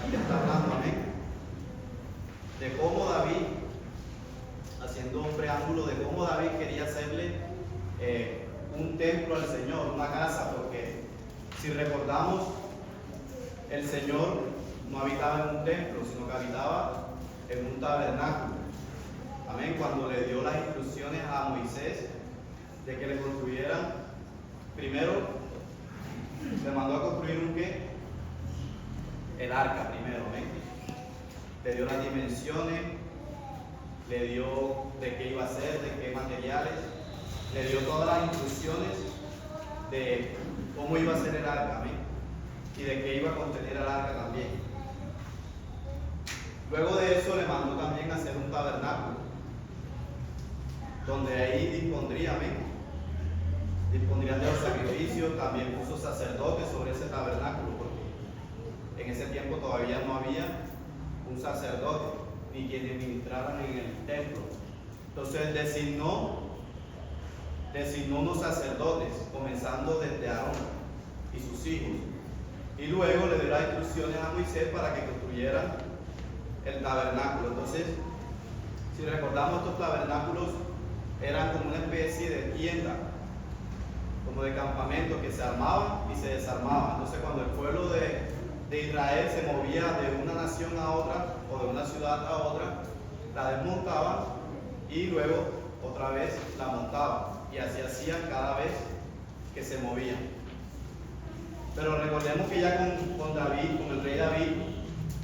aquí está hablando, amén, de cómo David, haciendo un preámbulo de cómo David quería hacerle un templo al Señor, una casa, porque si recordamos, el Señor no habitaba en un templo, sino que habitaba en un tabernáculo. Amén. Cuando le dio las instrucciones a Moisés de que le construyeran, primero le mandó a construir un ¿qué? El arca primero, amén. Le dio las dimensiones, le dio de qué iba a ser, de qué materiales, le dio todas las instrucciones de cómo iba a ser el arca, amén, y de qué iba a contener el arca también. Luego de eso le mandó también a hacer un tabernáculo, donde ahí dispondría, amén, dispondrían de los sacrificios. También puso sacerdotes sobre ese tabernáculo, porque en ese tiempo todavía no había un sacerdote ni quienes ministraran en el templo. Entonces designó unos sacerdotes, comenzando desde Aarón y sus hijos, y luego le dio las instrucciones a Moisés para que construyeran el tabernáculo. Entonces, si recordamos, estos tabernáculos eran como una especie de tienda, como de campamento, que se armaba y se desarmaba. Entonces, cuando el pueblo de Israel se movía de una nación a otra o de una ciudad a otra, la desmontaban y luego otra vez la montaban, y así hacían cada vez que se movían. Pero recordemos que ya con David, con el rey David,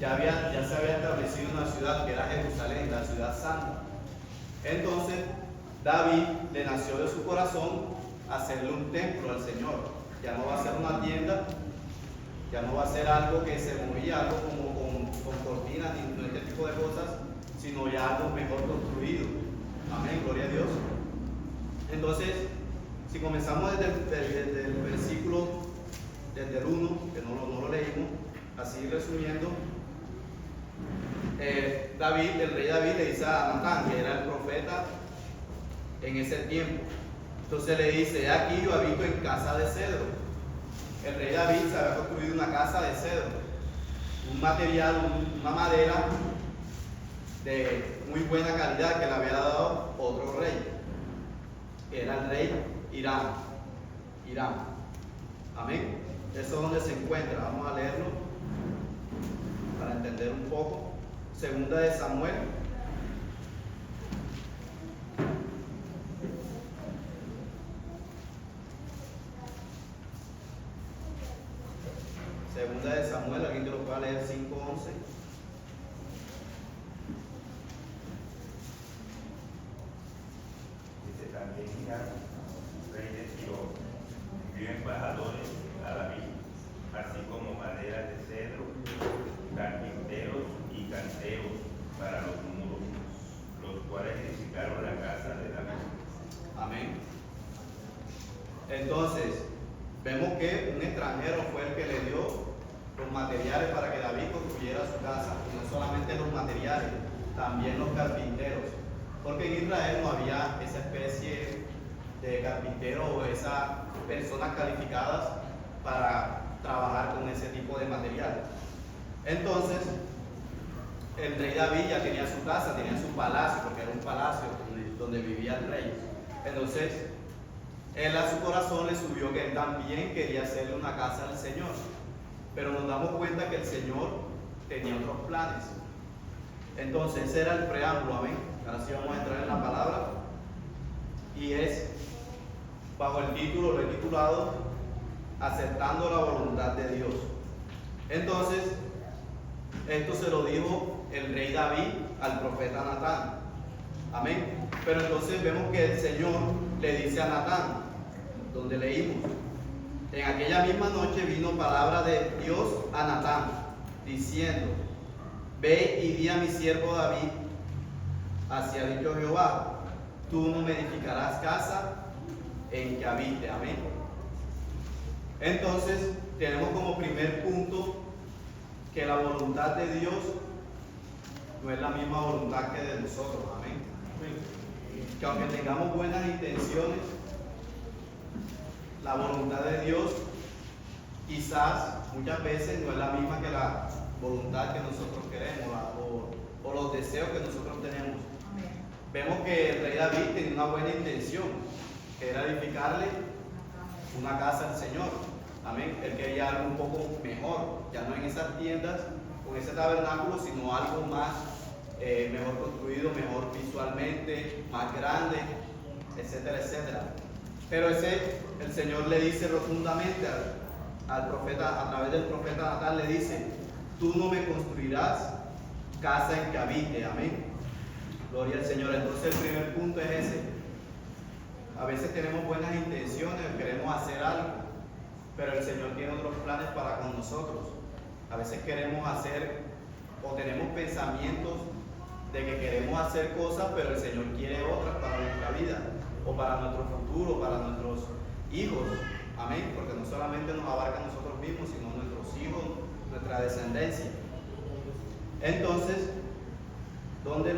ya se había establecido una ciudad que era Jerusalén, la ciudad santa. Entonces David le nació de su corazón hacerle un templo al Señor. Ya no va a ser una tienda, ya no va a ser algo que se movía, algo como con cortinas y este tipo de cosas, sino ya algo mejor construido. Amén, gloria a Dios. Entonces, si comenzamos desde el versículo, desde el 1, que no lo leímos, así resumiendo, el rey David le dice a Natán, que era el profeta en ese tiempo. Entonces le dice: aquí yo habito en casa de cedro. El rey David se había construido una casa de cedro, un material, una madera de muy buena calidad que le había dado otro rey, que era el rey Hiram. Amén. Eso es donde se encuentra. Vamos a leerlo para entender un poco. Segunda de Samuel. Segunda de Samuel, alguien que lo pueda leer, 5:11. Dice también Hiram, rey de Tiro, envió embajadores a David, así como madera de cedro, carpinteros y canteros para los muros, los cuales edificaron la casa de David. Amén. Entonces, vemos que un extranjero fue el que le dio los materiales para que David construyera su casa. Y no solamente los materiales, también los carpinteros. Porque en Israel no había esa especie de carpintero o esas personas calificadas para trabajar con ese tipo de material. Entonces, el rey David ya tenía su casa, tenía su palacio, porque era un palacio donde vivía el rey. Entonces, él a su corazón le subió que él también quería hacerle una casa al Señor. Pero nos damos cuenta que el Señor tenía otros planes. Entonces, ese era el preámbulo, amén. Ahora sí vamos a entrar en la palabra. Y es, bajo el título, lo he titulado, Aceptando la voluntad de Dios. Entonces, esto se lo dijo el rey David al profeta Natán. Amén. Pero entonces vemos que el Señor le dice a Natán, donde leímos: en aquella misma noche vino palabra de Dios a Natán, diciendo: ve y di a mi siervo David, así ha dicho Jehová, tú no me edificarás casa en que habite. Amén. Entonces, tenemos como primer punto que la voluntad de Dios no es la misma voluntad que de nosotros. Amén. Que aunque tengamos buenas intenciones, la voluntad de Dios quizás muchas veces no es la misma voluntad que nosotros queremos o los deseos que nosotros tenemos. Vemos que el rey David tenía una buena intención, que era edificarle una casa al Señor. Amén. Él quería algo un poco mejor, ya no en esas tiendas, con ese tabernáculo, sino algo más mejor construido, mejor visualmente, más grande, etcétera, etcétera. Pero el Señor le dice rotundamente al profeta, a través del profeta Natán, le dice: tú no me construirás casa en que habite. Amén. Gloria al Señor. Entonces el primer punto es ese. A veces tenemos buenas intenciones, queremos hacer algo, pero el Señor tiene otros planes para con nosotros. A veces queremos hacer o tenemos pensamientos de que queremos hacer cosas, pero el Señor quiere otras para nuestra vida, o para nuestro futuro, para nuestros hijos. Amén. Porque no solamente nos abarca a nosotros mismos, sino nuestros hijos, nuestra descendencia. Entonces, ¿dónde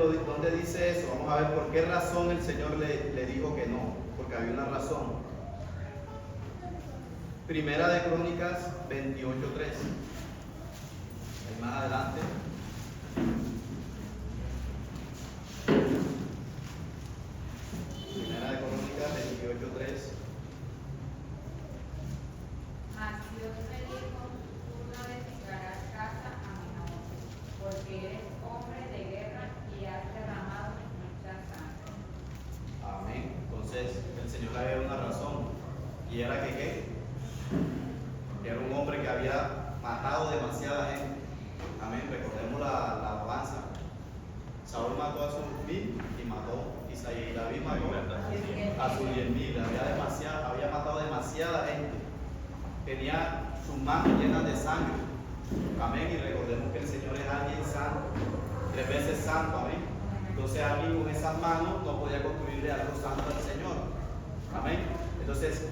dice eso? Vamos a ver por qué razón el Señor le dijo que no. Porque había una razón. Primera de Crónicas 28:3. Ahí más adelante. Primera de Crónicas 28:3. Mas Dios me dijo: tú no edificarás casa a mi nombre, porque eres hombre de guerra y has derramado mucha sangre. Amén. Entonces el Señor le había una razón. Y era que ¿qué? Que era un hombre que había matado demasiada gente. Amén. Recordemos la alabanza. Saúl mató a sus 1000 y mató. Y David mató a sus 10.000. Había matado demasiada gente. Tenía sus manos llenas de sangre. Amén. Y recordemos que el Señor es alguien santo, 3 veces santo. Amén. Entonces alguien con esas manos no podía construirle algo santo al Señor. Amén. Entonces,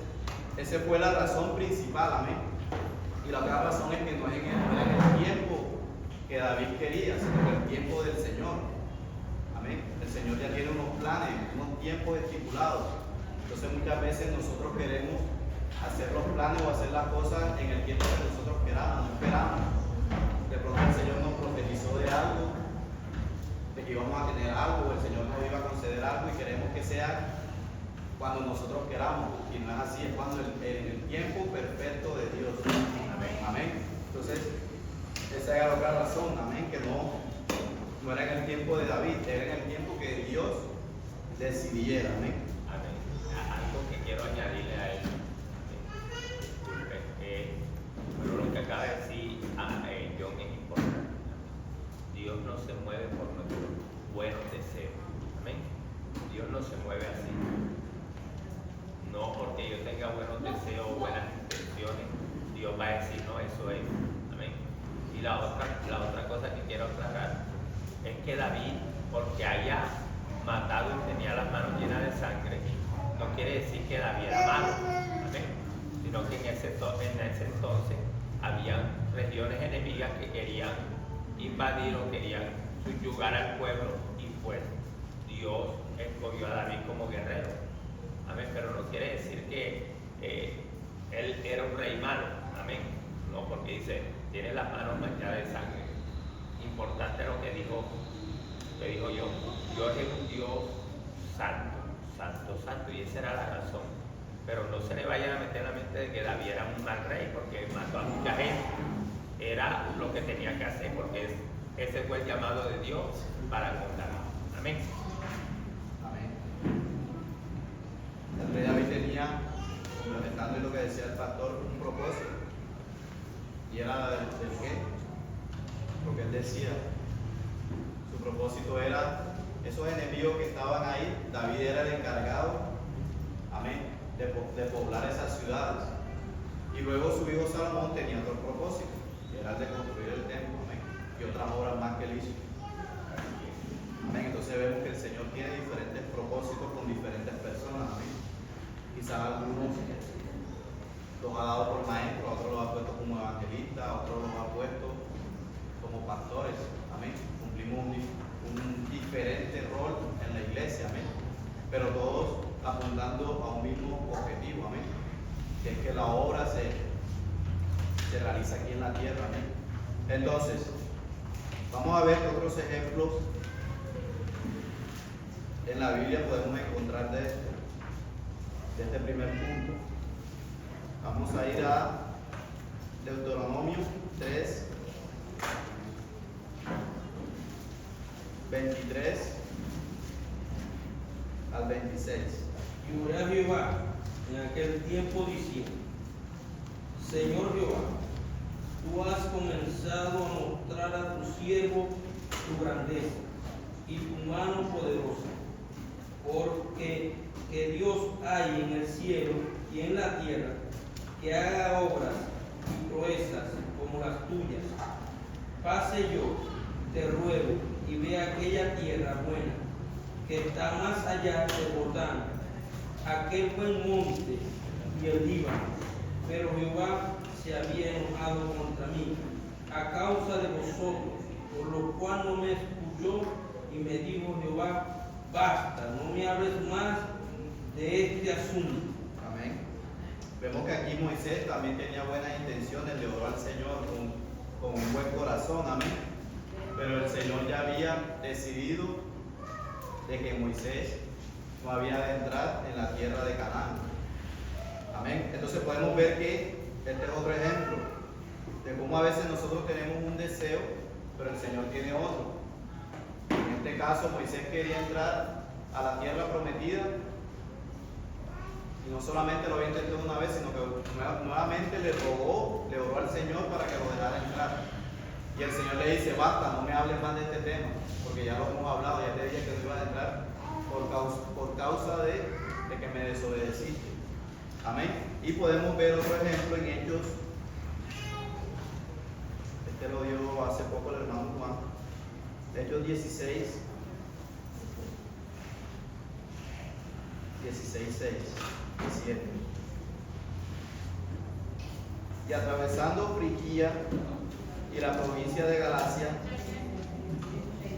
esa fue la razón principal. Amén. Y la otra razón es que no es en el tiempo que David quería, sino en el tiempo del Señor. Amén. El Señor ya tiene unos planes, unos tiempos estipulados. Entonces muchas veces nosotros queremos hacer los planes o hacer las cosas en el tiempo que nosotros queramos, no esperamos. De pronto el Señor nos profetizó de algo, de que íbamos a tener algo, el Señor nos iba a conceder algo y queremos que sea cuando nosotros queramos. Y no es así, es cuando en el tiempo perfecto de Dios. Amén. Amén. Entonces, esa era otra razón, amén, que no era en el tiempo de David, era en el tiempo que Dios decidiera. Amén. Amén. Algo que quiero añadirle a él, disculpe, pero lo que acaba de decir John es importante. Dios no se mueve por nuestros buenos deseos. Amén. Dios no se mueve así. No porque yo tenga buenos deseos o buenas intenciones, Dios va a decir no, eso es. Amén. Y la otra cosa que quiero aclarar es que David, porque haya matado y tenía las manos llenas de sangre, no quiere decir que David era malo. Amén. Sino que en ese entonces habían regiones enemigas que querían invadir o querían subyugar al pueblo, y pues Dios escogió a David como guerrero. Amén. Pero no quiere decir que él era un rey malo. Amén. No, porque dice, tiene las manos manchadas de sangre. Importante lo que dijo yo. Dios es un Dios santo, santo, santo, y esa era la razón. Pero no se le vaya a meter en la mente de que David era un mal rey porque mató a mucha gente. Era lo que tenía que hacer, porque ese fue el llamado de Dios para con David. Amén. Amén. El rey David tenía, complementando lo que decía el pastor, un propósito. Y era del qué? Porque él decía, su propósito era, esos enemigos que estaban ahí, David era el encargado, amén, de poblar esas ciudades. Y luego su hijo Salomón tenía otro propósito, que era el de construir el templo, amén, y otras obras más que él hizo. Amén. Entonces vemos que el Señor tiene diferentes propósitos con diferentes personas. Amén. Quizás algunos los ha dado por maestros, otros los ha puesto como evangelistas, otros los ha puesto como pastores. Amén. Cumplimos un diferente rol en la iglesia. Amén. Pero todos apuntando a un mismo objetivo. Amén. Que es que la obra se realiza aquí en la tierra. Amén. Entonces, vamos a ver qué otros ejemplos en la Biblia podemos encontrar de este primer punto. Vamos a ir a Deuteronomio 3, 23 al 26. Y oré a Jehová en aquel tiempo diciendo: Señor Jehová, tú has comenzado a mostrar a tu siervo tu grandeza y tu mano poderosa, porque que Dios hay en el cielo y en la tierra que haga obras y proezas como las tuyas. Pase yo, te ruego, y vea aquella tierra buena que está más allá del Jordán, aquel buen monte y el Líbano. Pero Jehová se había enojado contra mí a causa de vosotros, por lo cual no me escuchó, y me dijo Jehová: basta, no me hables más de este asunto. Amén. Vemos que aquí Moisés también tenía buenas intenciones, le oró al Señor con un buen corazón, amén. Pero el Señor ya había decidido de que Moisés no había de entrar en la tierra de Canaán. Amén. Entonces podemos ver que este es otro ejemplo de cómo a veces nosotros tenemos un deseo, pero el Señor tiene otro. En este caso Moisés quería entrar a la tierra prometida, y no solamente lo había intentado una vez, sino que nuevamente le oró al Señor para que lo dejara entrar. Y el Señor le dice: basta, no me hables más de este tema, porque ya lo hemos hablado, ya te dije que no iba a entrar por causa de que me desobedeciste. Amén. Y podemos ver otro ejemplo en Hechos. Este lo dio hace poco el hermano Juan. Hechos 16, 6 y 7. Y atravesando Frigia y la provincia de Galacia,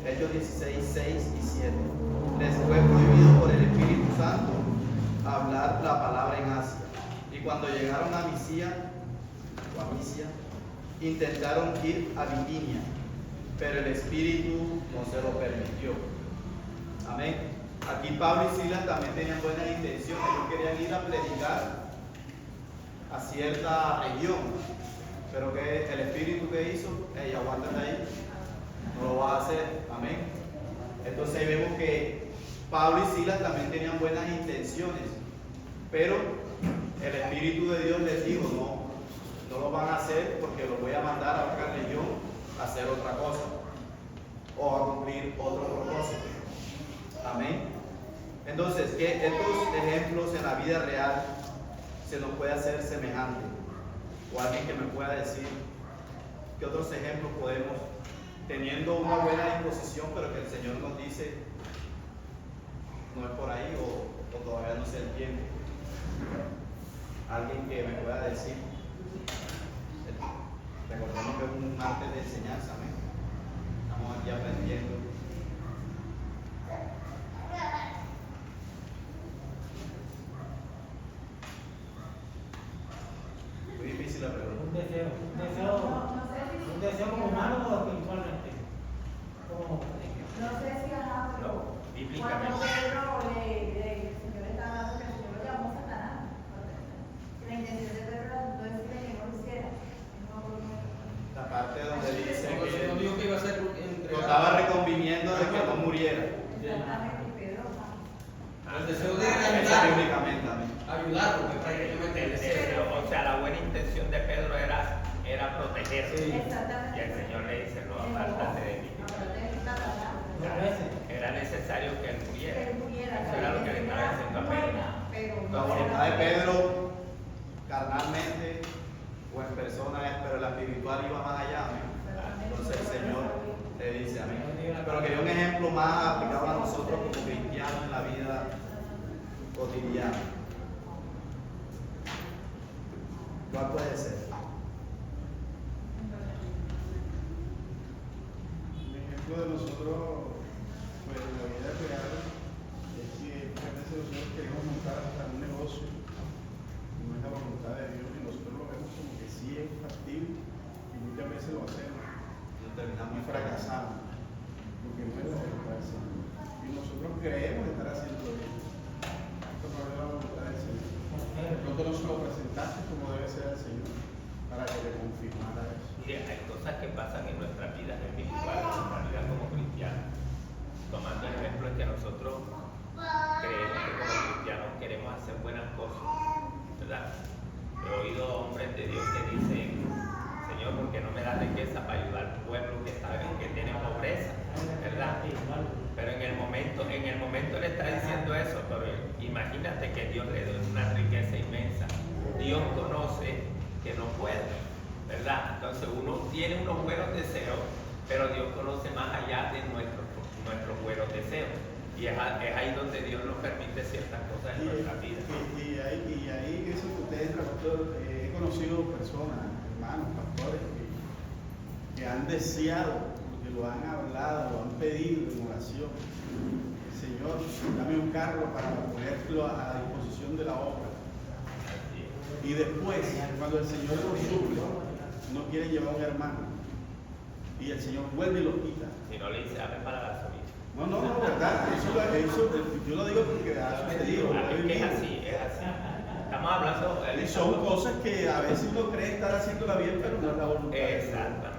Hechos 16, 6 y 7, les fue prohibido por el Espíritu Santo hablar la palabra en Asia. Y cuando llegaron a Misia, intentaron ir a Bitinia, pero el Espíritu no se lo permitió. Amén. Aquí Pablo y Silas también tenían buenas intenciones. Ellos querían ir a predicar a cierta región, pero que el Espíritu que hizo: hey, aguántate ahí, no lo vas a hacer. Amén. Entonces ahí vemos que Pablo y Silas también tenían buenas intenciones, pero el Espíritu de Dios les dijo: no lo van a hacer, porque los voy a mandar a otra región a hacer otra cosa o a cumplir otro propósito. Amén. Entonces, que estos ejemplos en la vida real se nos puede hacer semejante, o alguien que me pueda decir qué otros ejemplos podemos, teniendo una buena disposición, pero que el Señor nos dice no es por ahí, o todavía no sé el tiempo. Alguien que me pueda decir. Recordemos que es un martes de enseñanza, amén. Estamos aquí aprendiendo. Muy difícil la pregunta. Un deseo como humano o espiritualmente. No sé si No, bíblicamente. cuando Pedro el Señor estaba dando, que el Señor lo llamó Satanás. La intención de Pedro no es que no lo hiciera. La parte donde dice No que dijo que iba a ser lo entregado. estaba reconviniendo de que no muriera. Exactamente, Pedro. El deseo de Eso ayudarlo, bíblicamente, amén. ayudarlo, que prácticamente el deseo. O sea, la buena intención de Pedro era protegerse. Sí. Exactamente. Y el Señor le dice: no, apártate de mí. Era necesario que él muriera. Eso era lo que le estaba diciendo a Pedro. La voluntad de Pedro, carnalmente o en persona, es, pero la espiritual iba más allá, amén. Entonces el Señor le dice, amén. Pero quería un ejemplo más aplicado a nosotros como cristianos en la vida cotidiana. ¿Cuál puede ser? Un ejemplo de nosotros, pues en la vida real, es que muchas veces nosotros queremos montar hasta un negocio, no es la voluntad de Dios, y nosotros lo vemos como que sí es factible, y muchas veces lo hacemos. rechazamos, porque no es la voluntad del Señor. Y nosotros creemos estar haciendo bien. Esto no es la voluntad del Señor. Nosotros no se lo presentaste como debe ser el Señor, para que le confirmara eso. Mire, hay cosas que pasan en nuestras vidas espirituales, en nuestra vida como cristianos. Tomando el ejemplo de que nosotros creemos que como cristianos queremos hacer buenas cosas, ¿verdad? He oído hombres de Dios que dicen: Señor, ¿por qué no me da riqueza para ayudar al pueblo que tiene pobreza? ¿Verdad? Pero en el momento le está diciendo eso, pero imagínate que Dios le dé una riqueza inmensa. Dios conoce que no puede, ¿verdad? Entonces uno tiene unos buenos deseos, pero Dios conoce más allá de nuestros buenos deseos. Y es ahí donde Dios nos permite ciertas cosas en nuestra vida. Y ahí eso que usted entra, pastor, he conocido personas, hermanos, pastores, que han deseado, porque lo han hablado, lo han pedido en oración. Señor, dame un carro para ponerlo a disposición de la obra. Y después, cuando el Señor lo suple, no quiere llevar a un hermano. Y el Señor vuelve y lo quita. Si no le dice, dame para la gasolina. No, verdad. Eso yo lo digo porque ha sucedido. Es así. Estamos hablando. Y son cosas que a veces uno cree estar haciéndola bien, pero no es la voluntad. Exactamente.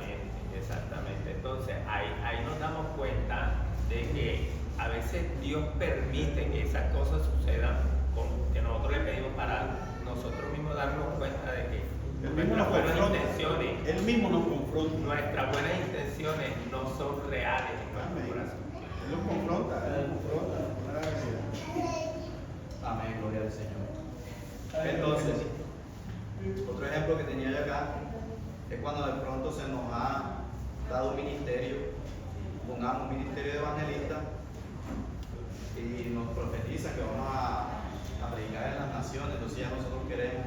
Entonces, ahí nos damos cuenta de que a veces Dios permite que esas cosas sucedan, que nosotros le pedimos para nosotros mismos darnos cuenta de que nuestras buenas intenciones, Él mismo nos confronta. nuestras buenas intenciones no son reales en nuestro corazón. Él nos confronta, con la realidad. Amén, gloria al Señor. Entonces, otro ejemplo que tenía yo acá es cuando de pronto se nos ha dado un ministerio, pongamos un ministerio de evangelista, y nos profetizan que vamos a predicar en las naciones. Entonces ya nosotros queremos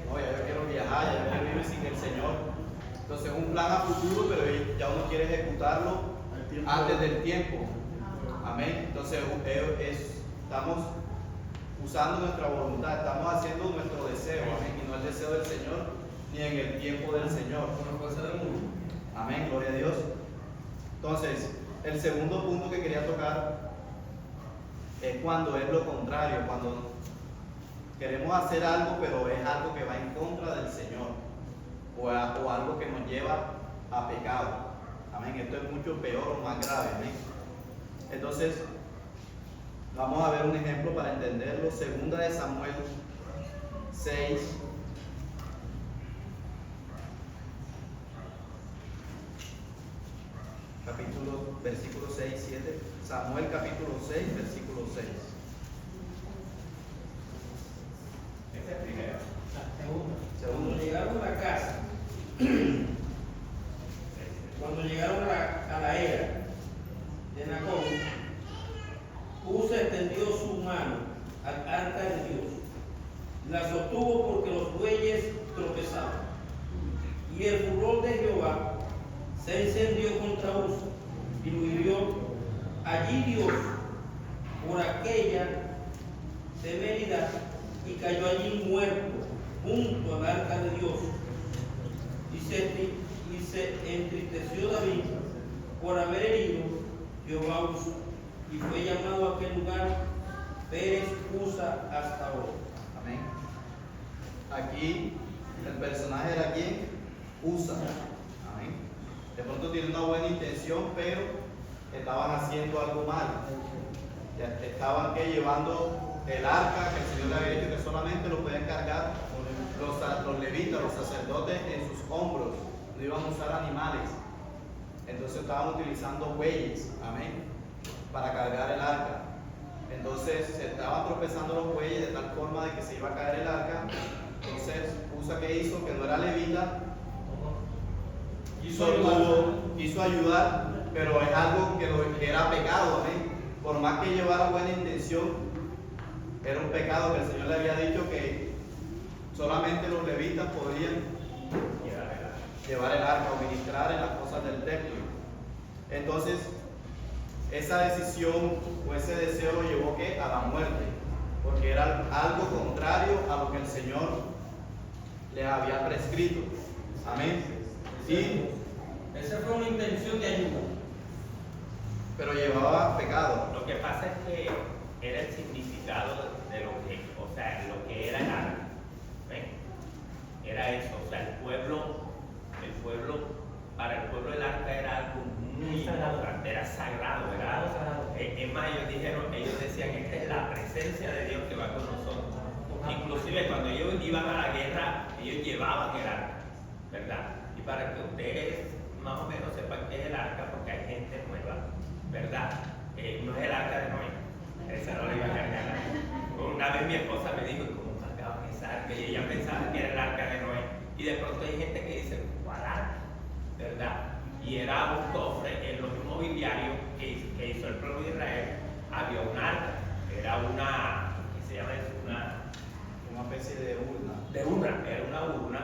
no, ya yo quiero viajar, ya yo quiero vivir sin el Señor. Entonces es un plan a futuro, pero ya uno quiere ejecutarlo antes del tiempo. Amén. Entonces estamos usando nuestra voluntad, estamos haciendo nuestro deseo, amén, y no el deseo del Señor, ni en el tiempo del Señor. Amén, gloria a Dios. Entonces, el segundo punto que quería tocar es cuando es lo contrario, cuando queremos hacer algo, pero es algo que va en contra del Señor, o algo que nos lleva a pecado. Amén, esto es mucho peor o más grave. Amén. Entonces, vamos a ver un ejemplo para entenderlo. Segunda de Samuel 6. Versículo 6, 7. Samuel capítulo 6, versículo 6. Ese es el primero. Cuando llegaron a la casa, cuando llegaron a la era de Nacón, Usa extendió su mano al arca de Dios, la sostuvo porque los bueyes tropezaban, y el furor de Jehová se encendió contra Usa y lo hirió. Allí Dios, por aquella severidad, y cayó allí muerto junto al arca de Dios. Y se entristeció David por haber herido Jehová a Usa, y fue llamado a aquel lugar Pérez Usa hasta ahora. Amén. Aquí el personaje era quien Usa. Amén. De pronto tiene una buena intención, pero estaban haciendo algo mal. Estaban llevando el arca que el Señor le había dicho que solamente lo pueden cargar los levitas, los sacerdotes en sus hombros. No iban a usar animales. Entonces estaban utilizando bueyes. Amén. Para cargar el arca. Entonces se estaban tropezando los bueyes de tal forma de que se iba a caer el arca. Entonces Usa, que hizo, que no era levita, quiso ayudar, pero es algo que era pecado. Amén. Por más que llevara buena intención, era un pecado que el Señor le había dicho que solamente los levitas podían llevar el arca o ministrar en las cosas del templo. Entonces esa decisión o ese deseo lo llevó a la muerte, porque era algo contrario a lo que el Señor le había prescrito. Amén. Y esa fue una intención de muy importante, era sagrado, ¿verdad? Es más, ellos decían, esta es la presencia de Dios que va con nosotros. Inclusive cuando ellos iban a la guerra, ellos llevaban el arca, ¿verdad? Y para que ustedes más o menos sepan qué es el arca, porque hay gente nueva, ¿verdad? No es el arca de Noé, esa no la iba a cargar. Una vez mi esposa me dijo, ¿cómo cargaban esa arca? Y ella pensaba que era el arca de Noé. Y de pronto hay gente que dice, ¿cuál arca? ¿Verdad? Y era un cofre en los inmobiliarios que hizo el pueblo de Israel. Había un arca, era una, ¿qué se llama eso? Una especie de urna. Era una urna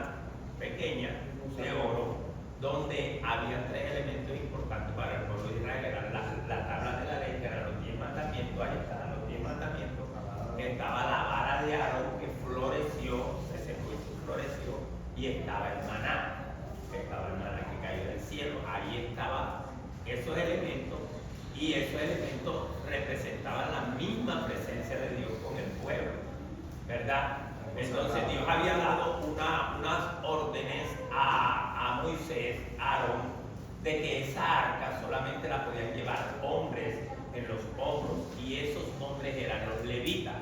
pequeña de oro, donde había tres elementos importantes para el pueblo de Israel. Eran la tabla de la ley, que eran los 10 mandamientos, ahí estaban los 10 mandamientos. Estaba la vara de Aarón que floreció, se secó y floreció, y estaba el maná que cayó del cielo. Ahí estaban esos elementos, y esos elementos representaban la misma presencia de Dios con el pueblo, ¿verdad? Entonces Dios había dado unas órdenes a Moisés, a Aarón, de que esa arca solamente la podían llevar hombres en los hombros, y esos hombres eran los levitas.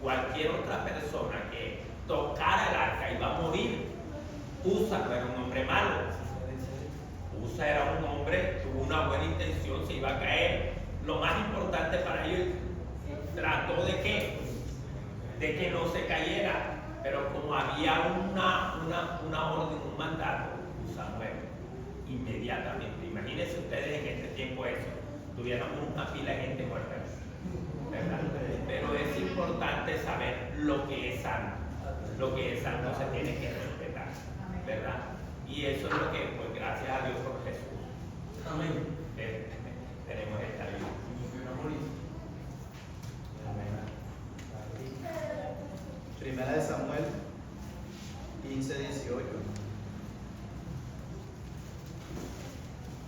Cualquier otra persona que tocara el arca iba a morir. Usa no era un hombre malo. Usa era un hombre, tuvo una buena intención, se iba a caer. Lo más importante para ellos, trató de que no se cayera, pero como había una orden, un mandato, Usa muere inmediatamente. Imagínense ustedes en este tiempo eso, tuvieran una pila de gente muerta, ¿verdad? Pero es importante saber lo que es santo. Lo que es santo se tiene que respetar, ¿verdad? Y eso es lo que, pues gracias a Dios por Jesús. Amén. Tenemos esta vida. Primera de Samuel 15:18.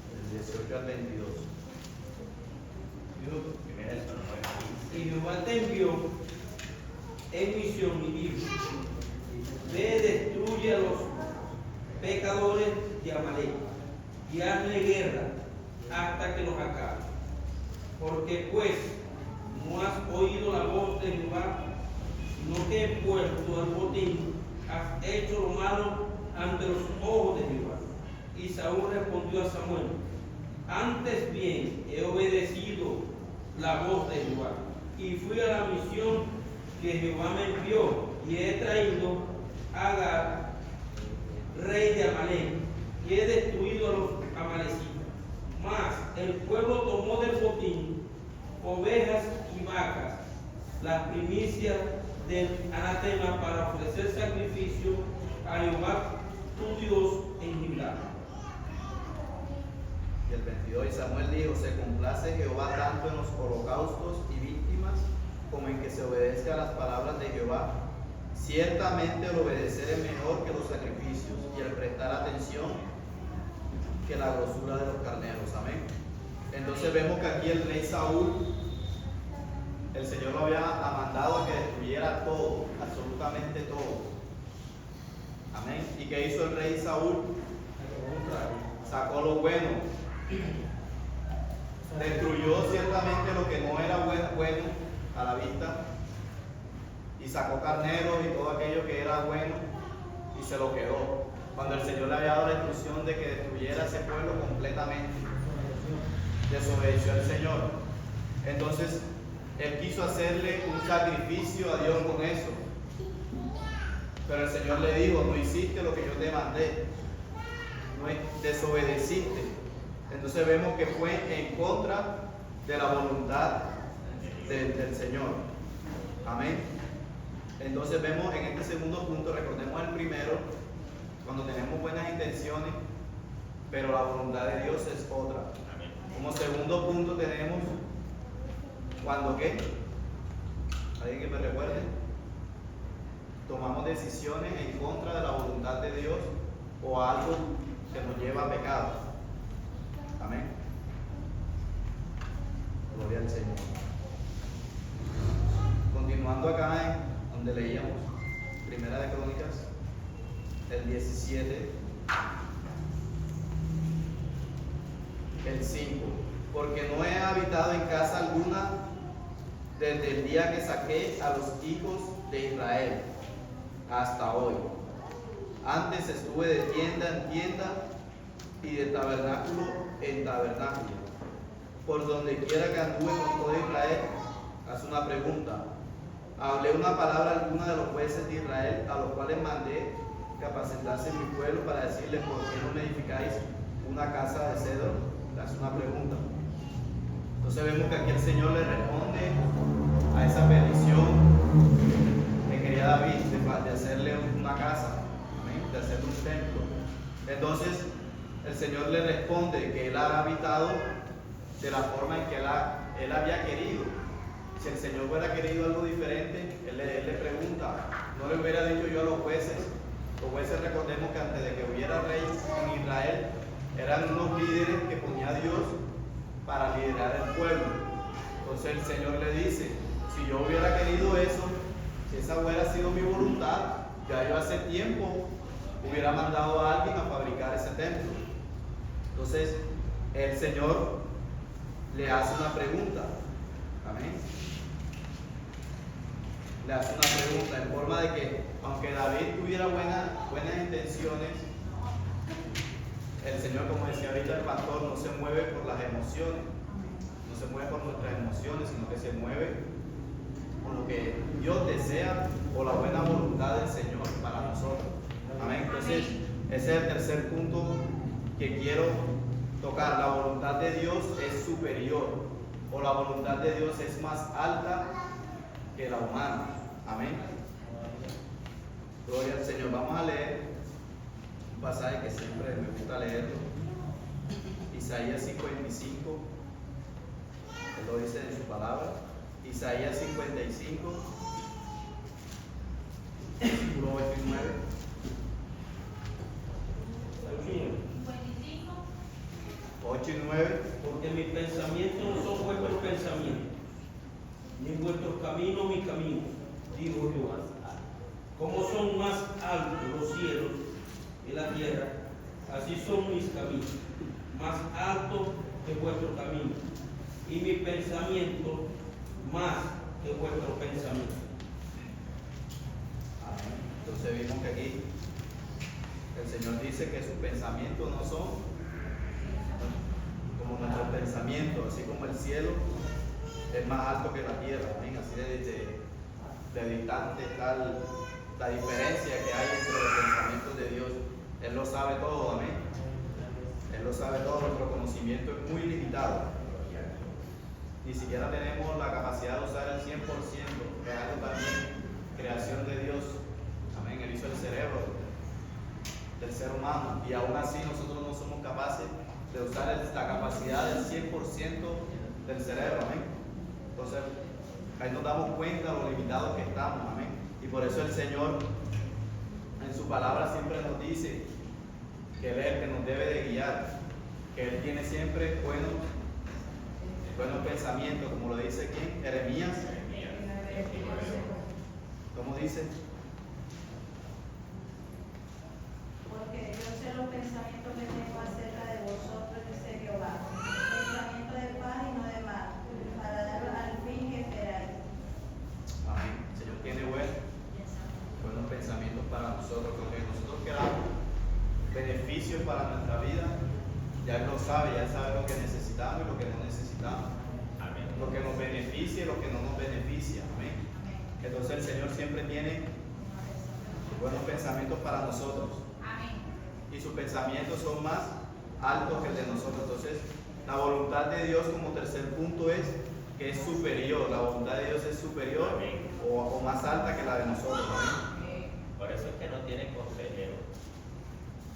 Del 18 al 22. Primera de Samuel 15. Y Jehová te envió en misión y dijo: ve, destruye a los pecadores de Amalek y hazle guerra hasta que los acabe. Porque pues no has oído la voz de Jehová, sino que he puesto al botín, has hecho lo malo ante los ojos de Jehová. Y Saúl respondió a Samuel: antes bien he obedecido la voz de Jehová, y fui a la misión que Jehová me envió, y he traído a Agag, rey de Amalek, y he destruido a los amalecitas. Mas el pueblo tomó del botín ovejas y vacas, las primicias del anatema, para ofrecer sacrificio a Jehová tu Dios en Gilgal. Y el 22, y Samuel dijo: se complace Jehová tanto en los holocaustos y víctimas como en que se obedezca a las palabras de Jehová. Ciertamente el obedecer es mejor que los sacrificios, y el prestar atención que la grosura de los carneros. Amén. Entonces vemos que aquí el rey Saúl, el Señor lo había mandado a que destruyera todo, absolutamente todo. Amén. ¿Y qué hizo el rey Saúl? Sacó lo bueno. Destruyó ciertamente lo que no era bueno a la vista, y sacó carneros y todo aquello que era bueno y se lo quedó, cuando el Señor le había dado la instrucción de que destruyera ese pueblo completamente. Desobedeció al Señor. Entonces él quiso hacerle un sacrificio a Dios con eso, pero el Señor le dijo: no hiciste lo que yo te mandé, no desobedeciste. Entonces vemos que fue en contra de la voluntad del Señor. Amén. Entonces vemos en este segundo punto, recordemos el primero, cuando tenemos buenas intenciones, pero la voluntad de Dios es otra. Amén. Como segundo punto tenemos, cuando ¿qué? ¿Alguien que me recuerde? Tomamos decisiones en contra de la voluntad de Dios o algo que nos lleva a pecado. Amén. Gloria al Señor. Continuando acá en donde leíamos Primera de Crónicas, el 17. el 5. Porque no he habitado en casa alguna desde el día que saqué a los hijos de Israel hasta hoy. Antes estuve de tienda en tienda y de tabernáculo en tabernáculo. Por donde quiera que anduve con todo Israel, haz una pregunta. Hablé una palabra alguna de los jueces de Israel, a los cuales mandé capacitarse en mi pueblo para decirles: ¿por qué no me edificáis una casa de cedro? Haz una pregunta. Entonces vemos que aquí el Señor le responde a esa petición que quería David de hacerle una casa, ¿amén? De hacerle un templo. Entonces el Señor le responde que Él ha habitado de la forma en que Él había querido. Si el Señor hubiera querido algo diferente, Él le pregunta. No le hubiera dicho yo a los jueces. Los jueces, recordemos que antes de que hubiera rey en Israel, eran unos líderes que ponía Dios para liderar el pueblo. Entonces el Señor le dice: si yo hubiera querido eso, si esa hubiera sido mi voluntad, ya yo hace tiempo hubiera mandado a alguien a fabricar ese templo. Entonces el Señor le hace una pregunta. Amén. Le hace una pregunta en forma de que, aunque David tuviera buenas intenciones, el Señor, como decía ahorita el pastor, no se mueve por las emociones, no se mueve por nuestras emociones, sino que se mueve por lo que Dios desea o la buena voluntad del Señor para nosotros. Amén. Entonces, ese es el tercer punto que quiero tocar. La voluntad de Dios es superior, o la voluntad de Dios es más alta que la humana. Amén. Gloria al Señor. Vamos a leer un pasaje que siempre me gusta leerlo. Isaías 55. Él lo dice en su palabra. Isaías 55, versículo 8 y 9. 8 y 9. Porque mis pensamientos no son vuestros pensamientos, ni vuestros caminos mis caminos, dijo Jehová. Como son más altos los cielos y la tierra, así son mis caminos, más altos que vuestros caminos, y mis pensamientos más que vuestros pensamientos. Amén. Entonces vimos que aquí el Señor dice que sus pensamientos no son como nuestros pensamientos, así como el cielo es más alto que la tierra. Amén. Así de distante está la diferencia que hay entre los pensamientos de Dios. Él lo sabe todo. Amén. Él lo sabe todo. Nuestro conocimiento es muy limitado. Ni siquiera tenemos la capacidad de usar el 100%, que es algo también creación de Dios. Amén. Él hizo el cerebro del ser humano, y aún así nosotros no somos capaces de usar la capacidad del 100% del cerebro. Amén. Entonces ahí nos damos cuenta de lo limitados que estamos. Amén. Y por eso el Señor en su palabra siempre nos dice que Él es el que nos debe de guiar, que Él tiene siempre buenos pensamientos, como lo dice aquí Jeremías. ¿Cómo dice? Porque yo sé los pensamientos que tengo acerca de vosotros, dice Jehová, pensamiento de paz y no de mal, para dar al fin que esperáis. Amén. El Señor tiene buenos pensamientos para nosotros, porque nosotros queramos beneficios para nuestra vida, ya Él lo sabe, ya Él sabe lo que necesitamos y lo que no necesitamos. Amén. Lo que nos beneficia y lo que no nos beneficia. Amén. Entonces el Señor siempre tiene buenos pensamientos para nosotros. Amén. Y sus pensamientos son más altos que el de nosotros. Entonces, la voluntad de Dios como tercer punto es que es superior. La voluntad de Dios es superior o más alta que la de nosotros. Amén. Por eso es que no tiene consejero.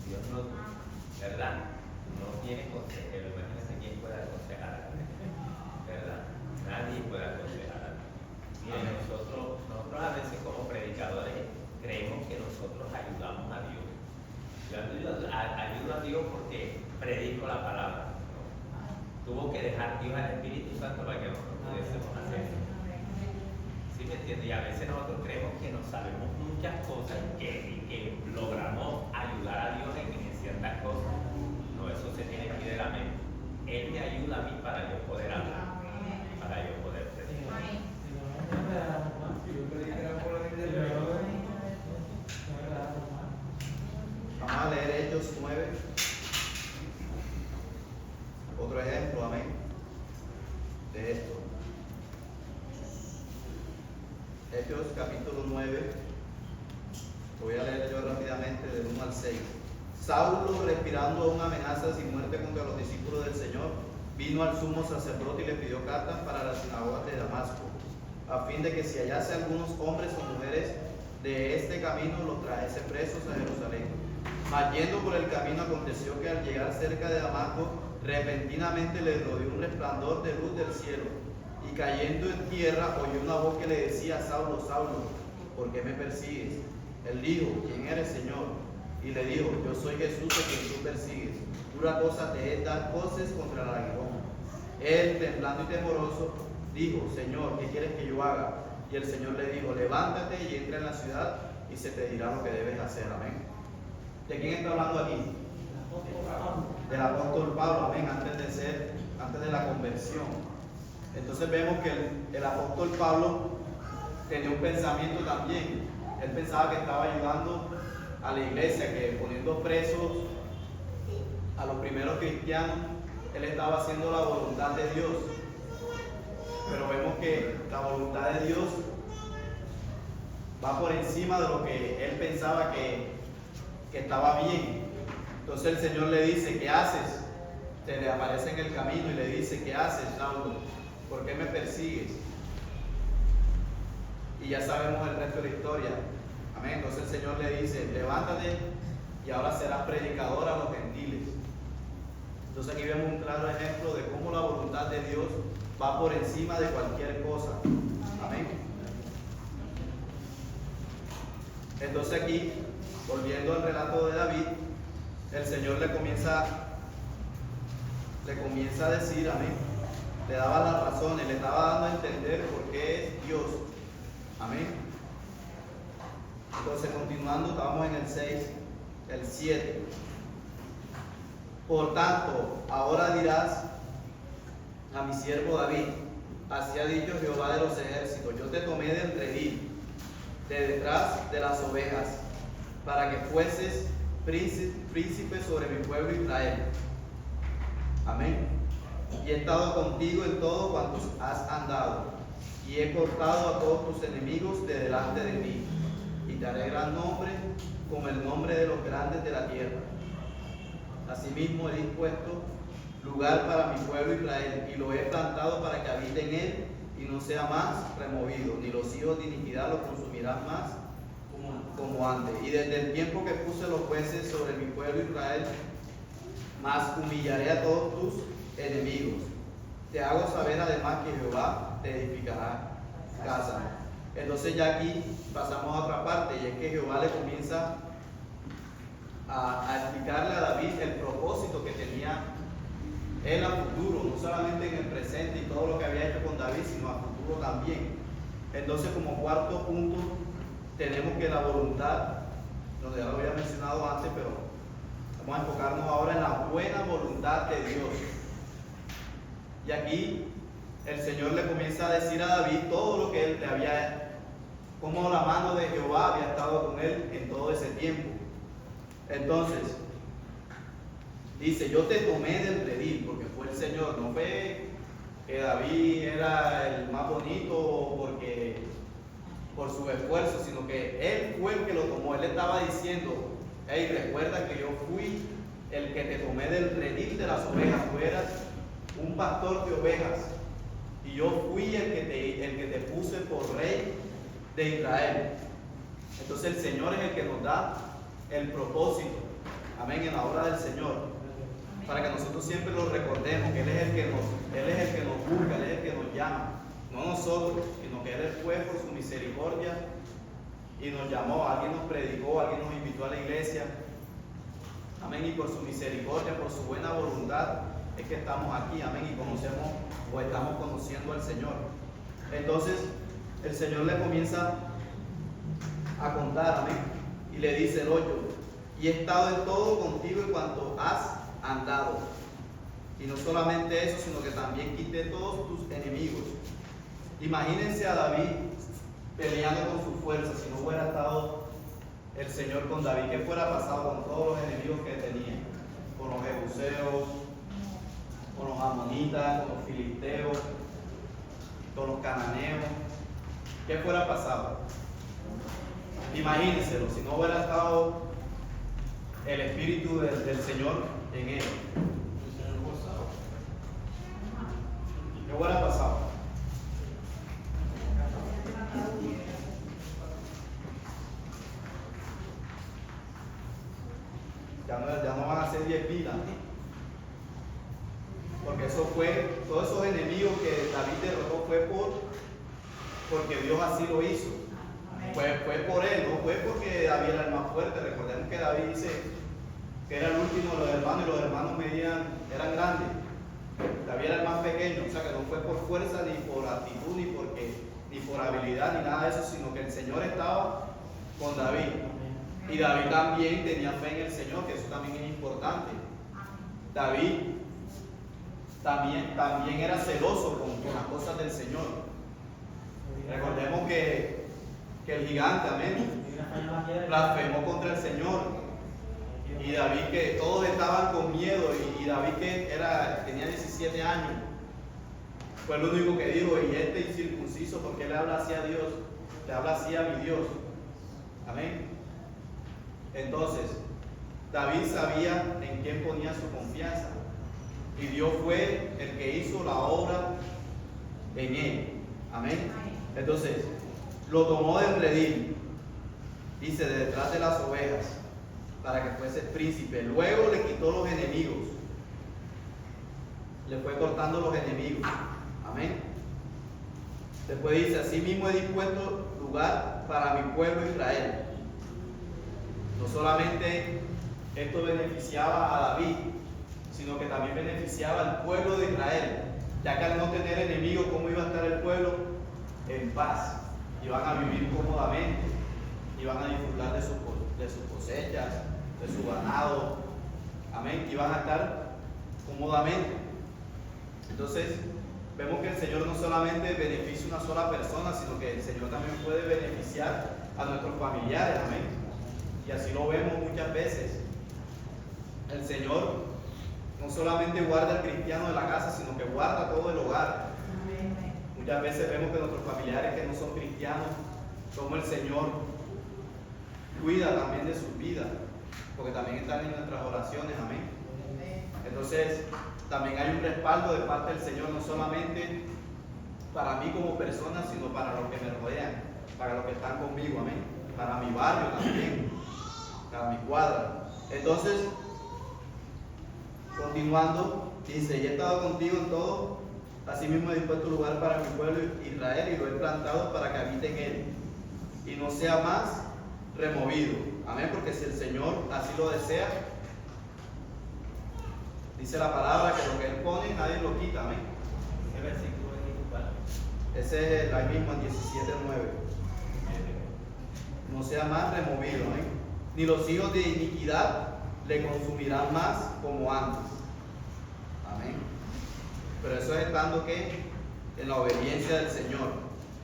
Dios no, ¿verdad? No tiene consejero. Imagínense quién puede aconsejar a alguien, ¿verdad? Nadie puede aconsejar a alguien. Miren, nosotros a veces como predicadores creemos que nosotros ayudamos a Dios. Yo ayudo a Dios porque predico la palabra. Tuvo que dejar Dios al Espíritu Santo para que nosotros pudiésemos hacer eso. ¿Sí me entiendes? Y a veces nosotros creemos que no sabemos muchas cosas y que logramos ayudar a Dios en ciertas cosas. No, eso se tiene que ir de la mente. Él me ayuda a mí para yo poder hablar, para yo poder predicar. Amén. Vamos a leer Hechos 9. Otro ejemplo, amén, de esto. Hechos capítulo 9. Voy a leer yo rápidamente del 1 al 6. Saulo, respirando aún amenazas y muerte contra los discípulos del Señor, vino al sumo sacerdote y le pidió cartas para las sinagogas de Damasco, a fin de que si hallase algunos hombres o mujeres de este camino, los trajese presos a Jerusalén. Mas yendo por el camino, aconteció que al llegar cerca de Damasco, repentinamente le rodeó un resplandor de luz del cielo, y cayendo en tierra oyó una voz que le decía: Saulo, Saulo, ¿por qué me persigues? Él dijo: ¿quién eres, Señor? Y le dijo: yo soy Jesús a quien tú persigues. Dura cosa te es dar coces contra el aguijón. Él, temblando y temoroso, dijo: Señor, ¿qué quieres que yo haga? Y el Señor le dijo: levántate y entra en la ciudad y se te dirá lo que debes hacer. Amén. ¿De quién está hablando aquí? Del apóstol Pablo, amén, antes de la conversión. Entonces vemos que el apóstol Pablo tenía un pensamiento también. Él pensaba que estaba ayudando a la iglesia, que poniendo presos a los primeros cristianos, él estaba haciendo la voluntad de Dios. Pero vemos que la voluntad de Dios va por encima de lo que él pensaba que estaba bien. Entonces el Señor le dice: ¿qué haces? Se le aparece en el camino y le dice: ¿qué haces, Saulo? ¿Por qué me persigues? Y ya sabemos el resto de la historia. Amén. Entonces el Señor le dice: levántate y ahora serás predicador a los gentiles. Entonces aquí vemos un claro ejemplo de cómo la voluntad de Dios va por encima de cualquier cosa. Amén. Entonces aquí, volviendo al relato de David, el Señor le comienza a decir, amén, le daba las razones, le estaba dando a entender por qué es Dios. Amén. Entonces, continuando, estamos en el 6, el 7. Por tanto, ahora dirás a mi siervo David: así ha dicho Jehová de los ejércitos, yo te tomé de entre ti, de detrás de las ovejas, para que fueses príncipe sobre mi pueblo Israel. Amén. Y he estado contigo en todo cuanto has andado, y he cortado a todos tus enemigos de delante de ti, y te haré gran nombre como el nombre de los grandes de la tierra. Asimismo he dispuesto lugar para mi pueblo Israel, y lo he plantado para que habite en él y no sea más removido, ni los hijos de iniquidad lo consumirán más como antes. Y desde el tiempo que puse los jueces sobre mi pueblo Israel, más humillaré a todos tus enemigos. Te hago saber además que Jehová te edificará casa. Entonces ya aquí pasamos a otra parte, y es que Jehová le comienza a explicarle a David el propósito que tenía él a futuro, no solamente en el presente y todo lo que había hecho con David, sino a futuro también. Entonces, como cuarto punto, tenemos que la voluntad, ya lo había mencionado antes, pero vamos a enfocarnos ahora en la buena voluntad de Dios. Y aquí el Señor le comienza a decir a David todo lo que él le había, como la mano de Jehová había estado con él en todo ese tiempo. Entonces, dice: yo te tomé del redil, porque fue el Señor, no fue que David era el más bonito porque por su esfuerzo, sino que él fue el que lo tomó. Él le estaba diciendo: hey, recuerda que yo fui el que te tomé del redil de las ovejas, tú eras un pastor de ovejas, y yo fui el que te puse por rey de Israel. Entonces el Señor es el que nos da el propósito, amén, en la obra del Señor, para que nosotros siempre lo recordemos, que Él es el que nos busca, Él es el que nos llama, no nosotros, sino que Él fue por su misericordia y nos llamó. Alguien nos predicó, alguien nos invitó a la iglesia, amén, y por su misericordia, por su buena voluntad es que estamos aquí, amén, y conocemos o estamos conociendo al Señor. Entonces el Señor le comienza a contar, amén, y le dice el 8: y he estado en todo contigo en cuanto has andado. Y no solamente eso, sino que también quité todos tus enemigos. Imagínense a David peleando con su fuerza, si no hubiera estado el Señor con David. ¿Qué fuera pasado con todos los enemigos que tenía? Con los jebuseos, con los amonitas, con los filisteos, con los cananeos. ¿Qué fuera pasado? Imagínenselo, si no hubiera estado el Espíritu del Señor en él. ¿Qué hubiera pasado? Ya no van a ser 10 vidas. Porque eso fue, todos esos enemigos que David derrotó fue porque Dios así lo hizo. Fue por él, no fue porque David era el más fuerte. Recordemos que David dice que era el último de los hermanos y los hermanos eran grandes. David era el más pequeño, o sea que no fue por fuerza, ni por actitud, ni por habilidad, ni nada de eso, sino que el Señor estaba con David. Y David también tenía fe en el Señor, que eso también es importante. David también era celoso con las cosas del Señor. Recordemos que el gigante, amén, blasfemó contra el Señor. Y David, que todos estaban con miedo, y David, que tenía 17 años, fue el único que dijo: y este incircunciso, ¿por qué le habla así a Dios? Le habla así a mi Dios. Amén. Entonces, David sabía en quién ponía su confianza, y Dios fue el que hizo la obra en él. Amén. Entonces, lo tomó del redil, dice, de detrás de las ovejas, para que fuese príncipe. Luego le quitó los enemigos, le fue cortando los enemigos. Amén. Después dice: así mismo he dispuesto lugar para mi pueblo Israel. No solamente esto beneficiaba a David, sino que también beneficiaba al pueblo de Israel, ya que al no tener enemigos, ¿cómo iba a estar el pueblo? En paz. Iban a vivir cómodamente, iban a disfrutar de sus cosechas, de su ganado. Amén. Iban a estar cómodamente. Entonces, vemos que el Señor no solamente beneficia a una sola persona, sino que el Señor también puede beneficiar a nuestros familiares. Amén. Y así lo vemos muchas veces. El Señor no solamente guarda al cristiano de la casa, sino que guarda todo el hogar. Muchas veces vemos que nuestros familiares que no son cristianos, como el Señor cuida también de sus vidas, porque también están en nuestras oraciones. Amén. Entonces, también hay un respaldo de parte del Señor, no solamente para mí como persona, sino para los que me rodean, para los que están conmigo. Amén. Para mi barrio también, para mi cuadra. Entonces, continuando, dice: y he estado contigo en todo, asimismo he dispuesto lugar para mi pueblo Israel, y lo he plantado para que habite en él, y no sea más removido. Amén. Porque si el Señor así lo desea, dice la palabra que lo que Él pone, nadie lo quita. Amén. ¿Qué versículo es disculpar? Ese es ahí mismo en 17:9. No sea más removido. Amén. Ni los hijos de iniquidad le consumirán más como antes. Amén. Pero eso es estando que en la obediencia del Señor.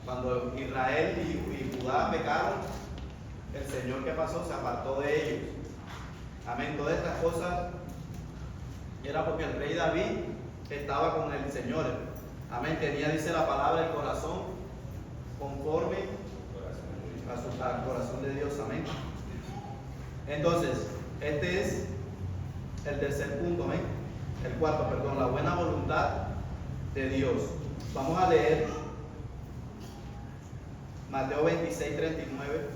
Cuando Israel y Judá pecaron, el Señor, ¿qué pasó? Se apartó de ellos. Amén. Todas estas cosas era porque el rey David estaba con el Señor. Amén. Tenía, dice la palabra, el corazón conforme al corazón de Dios. Amén. Entonces, este es el tercer punto. Amén. El cuarto, perdón, la buena voluntad de Dios. Vamos a leer Mateo 26:39.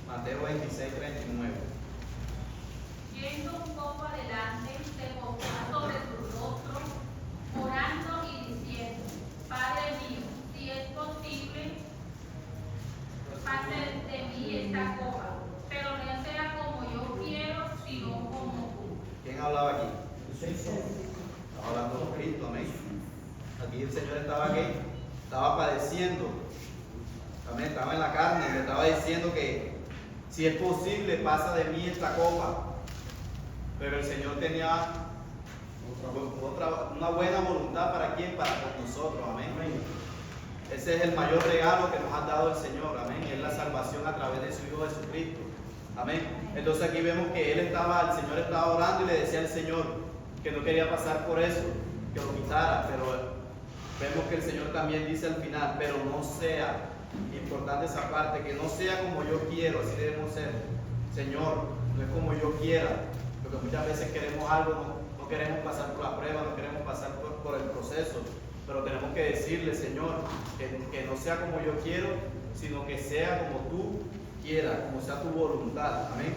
Mateo 26:39. Yendo un poco adelante, se postró sobre su rostro, orando y diciendo: Padre mío, si es posible, pase de mí esta copa, pero no sea como yo quiero, sino como tú. ¿Quién hablaba aquí? Estaba hablando Aquí el Señor estaba ¿qué? Estaba padeciendo. Amén. Estaba en la carne y le estaba diciendo que si es posible, pasa de mí esta copa. Pero el Señor tenía una buena voluntad para quién, para con nosotros. Amén. Ese es el mayor regalo que nos ha dado el Señor. Amén. Y es la salvación a través de su Hijo Jesucristo. Amén. Entonces aquí vemos que el Señor estaba orando y le decía al Señor que no quería pasar por eso, que lo quitara, pero vemos que el Señor también dice al final, pero no sea, importante esa parte, que no sea como yo quiero, así debemos ser. Señor, no es como yo quiera, porque muchas veces queremos algo, no queremos pasar por la prueba, no queremos pasar por el proceso, pero tenemos que decirle, Señor, que no sea como yo quiero, sino que sea como tú quieras, como sea tu voluntad. Amén.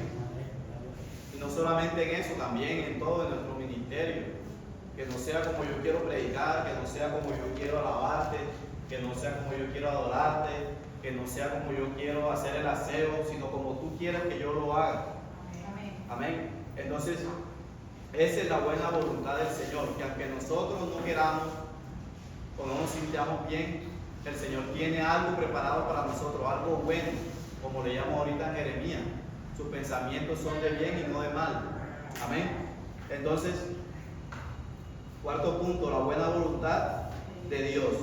Y no solamente en eso, también en todo, en nuestro ministerio. Que no sea como yo quiero predicar, que no sea como yo quiero alabarte, que no sea como yo quiero adorarte, que no sea como yo quiero hacer el aseo, sino como tú quieras que yo lo haga. Amén. Entonces, esa es la buena voluntad del Señor, que aunque nosotros no queramos o no nos sintamos bien, el Señor tiene algo preparado para nosotros, algo bueno, como le llamo ahorita a Jeremías. Sus pensamientos son de bien y no de mal. Amén. Entonces, cuarto punto, la buena voluntad de Dios.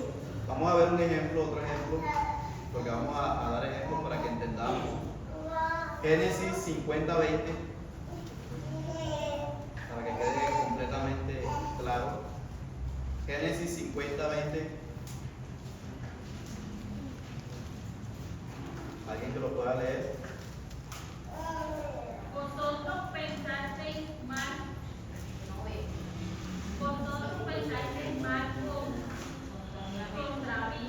Vamos a ver un ejemplo, otro ejemplo, porque vamos a dar ejemplos para que entendamos. Génesis 50:20, para que quede completamente claro. Génesis 50:20. ¿Alguien que lo pueda leer? Vosotros pensasteis mal, vosotros pensasteis mal contra mí,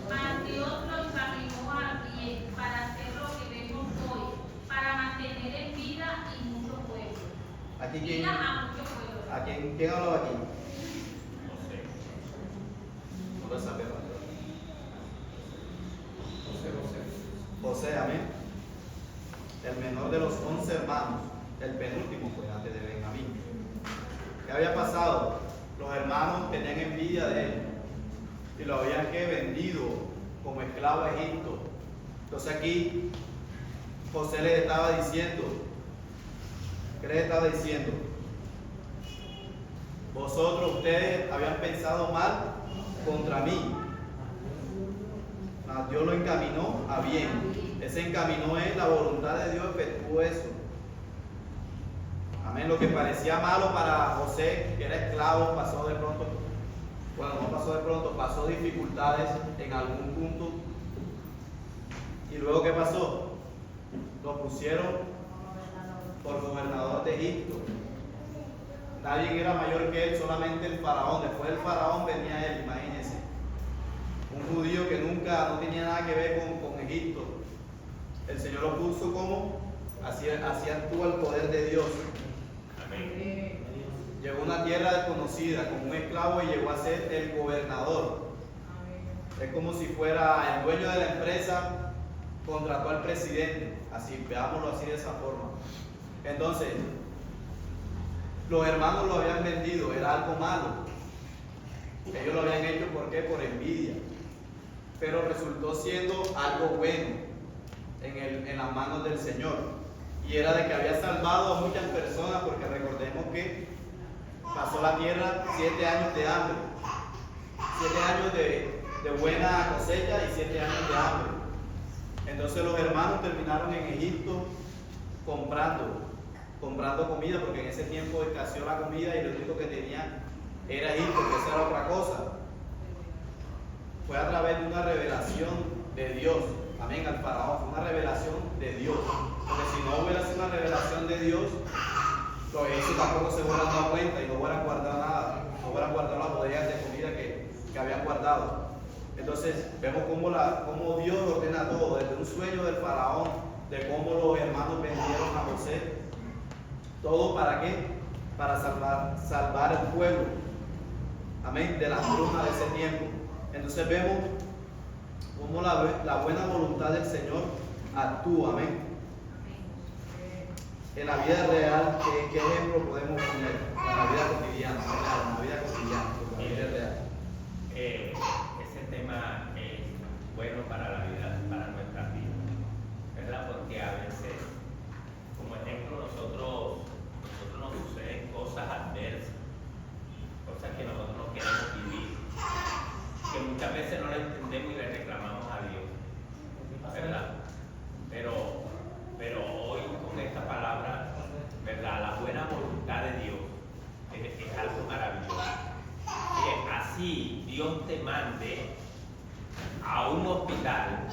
mas Dios lo encaminó a bien para hacer lo que vemos hoy, para mantener en vida y muchos pueblos. ¿Aquí quién? Vida a muchos pueblos. ¿A quién hablaba aquí? José. No lo sabemos. José, amén. El menor de los 11 hermanos, el penúltimo fue antes de Benjamín. ¿Qué había pasado? Los hermanos tenían envidia de él y lo habían vendido como esclavo a Egipto. Entonces aquí José les estaba diciendo, ¿qué les estaba diciendo? Vosotros, ustedes habían pensado mal contra mí. Dios lo encaminó a bien. Ese encaminó es la voluntad de Dios, efectuó eso. Amén. Lo que parecía malo para José, que era esclavo, pasó de pronto, bueno, no pasó de pronto, pasó dificultades en algún punto. Y luego, ¿qué pasó? Lo pusieron por gobernador de Egipto. Nadie era mayor que él, solamente el faraón. Después del faraón venía él, imagínense. Un judío que nunca, no tenía nada que ver con Egipto. El Señor lo puso como, así actúa el poder de Dios. Amén. Llegó a una tierra desconocida como un esclavo y llegó a ser el gobernador. Es como si fuera el dueño de la empresa, contrató al presidente. Así, veámoslo así de esa forma. Entonces, los hermanos lo habían vendido, era algo malo. Ellos lo habían hecho, ¿por qué? Por envidia. Pero resultó siendo algo bueno en las manos del Señor. Y era de que había salvado a muchas personas, porque recordemos que pasó la tierra 7 años de hambre. 7 años de buena cosecha y 7 años de hambre. Entonces los hermanos terminaron en Egipto comprando comida, porque en ese tiempo escaseó la comida y lo único que tenían era Egipto, que esa era otra cosa. Fue a través de una revelación de Dios, amén, al faraón, fue una revelación de Dios, porque si no hubiera sido una revelación de Dios, los egipcios tampoco se hubieran dado cuenta y no hubieran guardado nada, no hubieran guardado las botellas de comida que habían guardado. Entonces vemos cómo Dios ordena todo, desde un sueño del faraón, de cómo los hermanos vendieron a José, todo ¿para qué? Para salvar el pueblo, amén, de la hambruna de ese tiempo. Entonces vemos cómo la buena voluntad del Señor actúa, amén. En la vida real, ¿qué ejemplo podemos poner? En la vida cotidiana, en la vida cotidiana, en la vida real. entendemos y le reclamamos a Dios, ¿verdad? Pero hoy con esta palabra, ¿verdad? La buena voluntad de Dios es algo maravilloso. Que así Dios te mande a un hospital,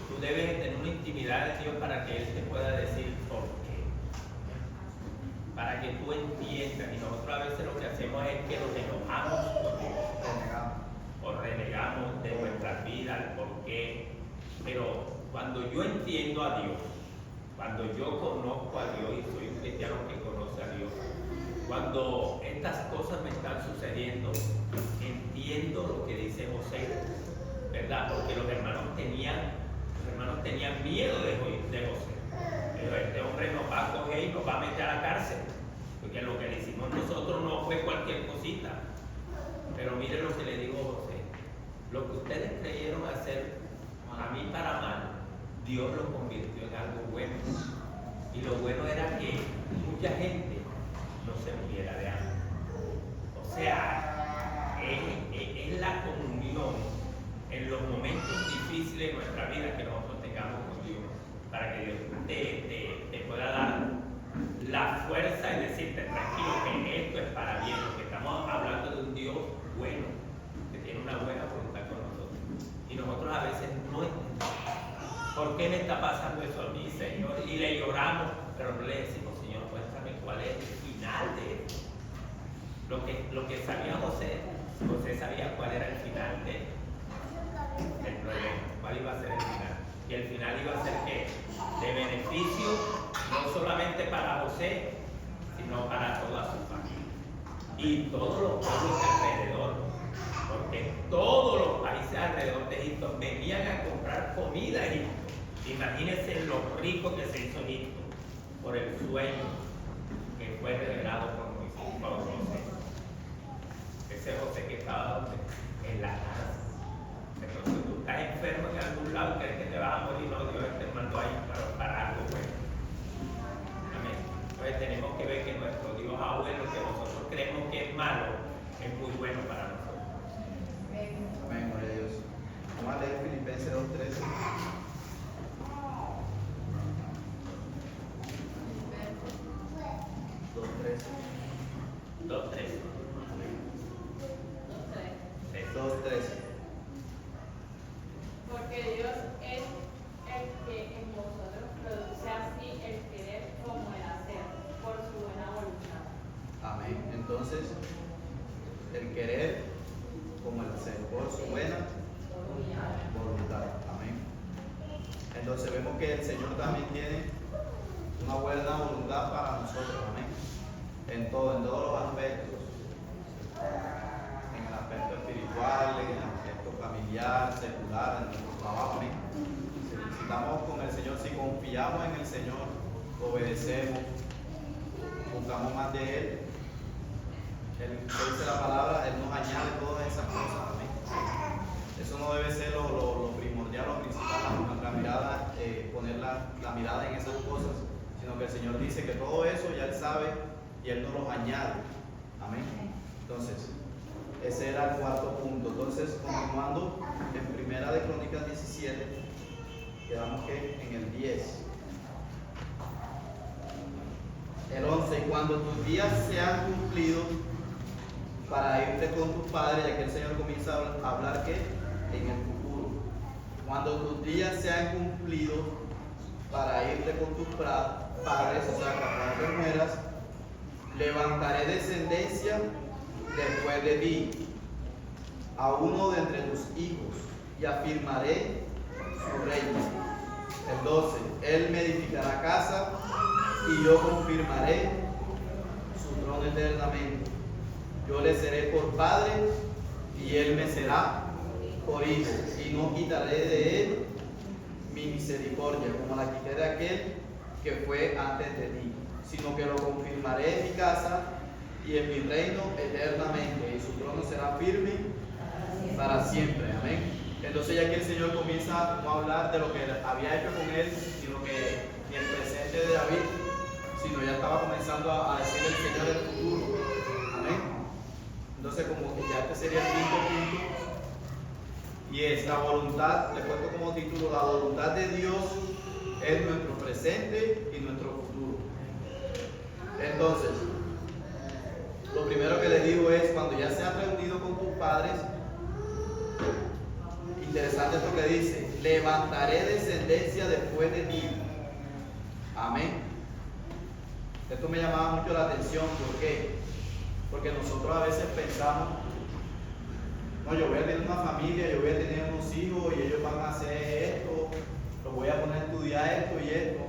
tú debes tener una intimidad de Dios para que Él te pueda decir por qué. Para que tú entiendas. Y nosotros a veces lo que hacemos es que nos enojamos con Dios. O renegamos de nuestras vidas, el por qué. Pero cuando yo entiendo a Dios, cuando yo conozco a Dios y soy un cristiano que conoce a Dios, cuando estas cosas me están sucediendo, entiendo lo que dice José, ¿verdad? Porque los hermanos tenían miedo de José. Pero este hombre nos va a coger y nos va a meter a la cárcel, porque lo que le hicimos nosotros no fue cualquier cosita. Pero miren lo que le digo a José: lo que ustedes creyeron hacer a mí para mal, Dios lo convirtió en algo bueno. Y lo bueno era que mucha gente no se muriera de hambre. O sea, es la comunión en los momentos difíciles de nuestra vida que nosotros tengamos con Dios, para que Dios te pueda dar la fuerza y decirte tranquilo que esto es para bien, porque estamos hablando de un Dios bueno, que tiene una buena voluntad con nosotros. Y nosotros a veces no entendemos por qué me está pasando eso a mí, Señor, y le lloramos, pero no le decimos: Señor, muéstrame cuál es el final de esto. Lo que sabía José sabía cuál era el final del problema, cuál iba a ser el final. Y el final iba a ser ¿qué? De beneficio, no solamente para José, sino para toda su familia y todos los pueblos alrededor, porque todos los países alrededor de Egipto venían a comprar comida a Egipto. Imagínense lo rico que se hizo Egipto por el sueño que fue revelado por José. Ese José que estaba en la casa. Entonces tú estás enfermo en algún lado, crees que te vas a morir, no, Dios te mandó ahí para algo bueno. Amén. Entonces tenemos que ver que nuestro Dios, aún en lo que nosotros creemos que es malo, es muy bueno para nosotros. Amén, gloria a Dios. Vamos a leer Filipenses 2:13. 2:13. 2:13. Porque Dios es el que en vosotros produce así el querer como el hacer, por su buena voluntad. Amén. Entonces, el querer como el hacer, por su buena voluntad. Amén. Entonces vemos que el Señor también tiene una buena voluntad para nosotros. Amén. En todos los aspectos. En el aspecto espiritual, en el aspecto familiar, secular, en nuestro trabajo. Amén. Si estamos con el Señor, si confiamos en el Señor, obedecemos, buscamos más de Él. Él dice la palabra, Él nos añade todas esas cosas. Amén. Eso no debe ser lo primordial, lo principal, nuestra mirada, poner la mirada en esas cosas, sino que el Señor dice que todo eso ya Él sabe y Él nos los añade. Amén. Entonces, ese era el cuarto punto. Entonces, continuando en Primera de Crónicas 17, quedamos que en el 10. El 11, y cuando tus días sean cumplidos para irte con tus padres, ya que el Señor comienza a hablar que en el futuro. Cuando tus días sean cumplidos para irte con tus padres, o sea, cuando te mueras, levantaré descendencia después de ti, a uno de entre tus hijos, y afirmaré su reino. El 12, él me edificará casa, y yo confirmaré su trono eternamente. Yo le seré por padre, y él me será por hijo, y no quitaré de él mi misericordia, como la quité de aquel que fue antes de ti, sino que lo confirmaré en mi casa y en mi reino eternamente, y su trono será firme para siempre. Amén. Entonces ya que el Señor comienza no a hablar de lo que había hecho con él, sino que ni el presente de David, sino ya estaba comenzando a decir el Señor del futuro. Amén. Entonces como que ya este sería el quinto punto, Y es la voluntad, le he puesto como título, la voluntad de Dios es nuestro presente y nuestro futuro. Entonces, lo primero que le digo es, cuando ya se han reunido con tus padres, interesante esto que dice, levantaré descendencia después de ti. Amén. Esto me llamaba mucho la atención. ¿Por qué? Porque nosotros a veces pensamos, no, yo voy a tener una familia, yo voy a tener unos hijos y ellos van a hacer esto, los voy a poner a estudiar esto y esto.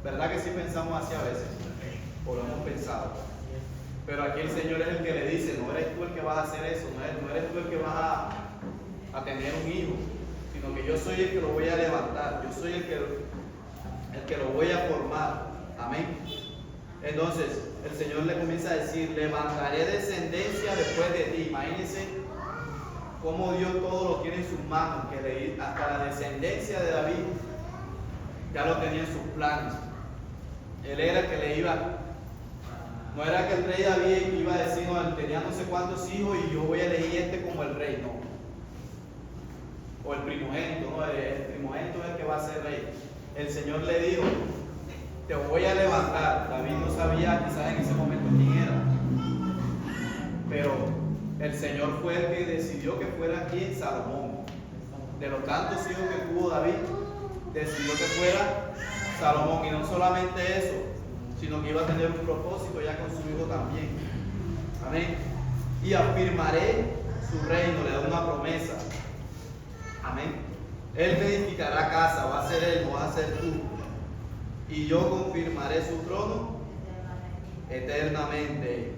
¿Verdad que sí pensamos así a veces? O lo hemos pensado. Pero aquí el Señor es el que le dice, no eres tú el que vas a hacer eso, no eres tú el que vas a tener un hijo, sino que yo soy el que lo voy a levantar, yo soy el que lo voy a formar. Amén. Entonces, el Señor le comienza a decir, levantaré descendencia después de ti. Imagínense cómo Dios todo lo tiene en sus manos, que hasta la descendencia de David ya lo tenía en sus planes. Él era el que le iba, no era que el rey David iba a decir, no, él tenía no sé cuántos hijos y yo voy a elegir este como el rey, no. O el primogénito, no, el primogénito es el que va a ser rey. El Señor le dijo, te voy a levantar. David no sabía quizás en ese momento quién era, pero el Señor fue el que decidió que fuera quien, Salomón. De los tantos hijos que tuvo David, decidió que fuera Salomón. Y no solamente eso, sino que iba a tener un propósito ya con su hijo también. Amén. Y afirmaré su reino, le da una promesa. Amén. Él me edificará casa, va a ser él, no va a ser tú. Y yo confirmaré su trono eternamente.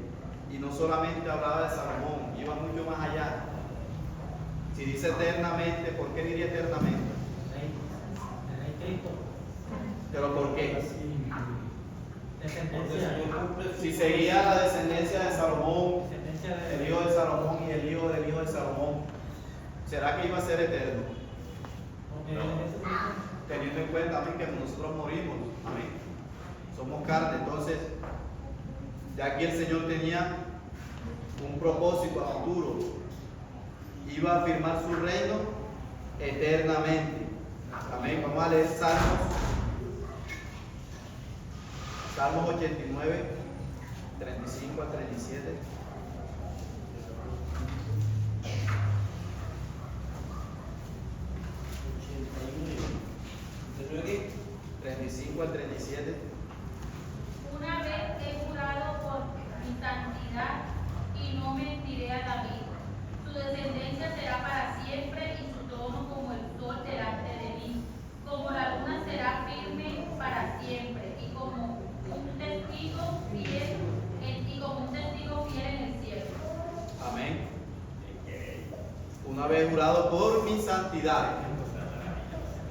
Y no solamente hablaba de Salomón, iba mucho más allá. Si dice eternamente, ¿por qué diría eternamente? ¿Pero por qué? Si seguía la descendencia de Salomón, el hijo de Salomón y el hijo del hijo de Salomón, ¿será que iba a ser eterno? Teniendo en cuenta, amén, que nosotros morimos, amén, somos carne. Entonces, ya aquí el Señor tenía un propósito a futuro, iba a firmar su reino eternamente. Amén. Vamos a leer Salmos 89, 35 al 37. 35 al 37. Una vez he jurado por mi santidad y no mentiré a David. Su descendencia será para siempre y su trono como el sol delante de mí. Como la luna será firme para siempre y como un testigo fiel en el cielo. Amén. Una vez jurado por mi santidad.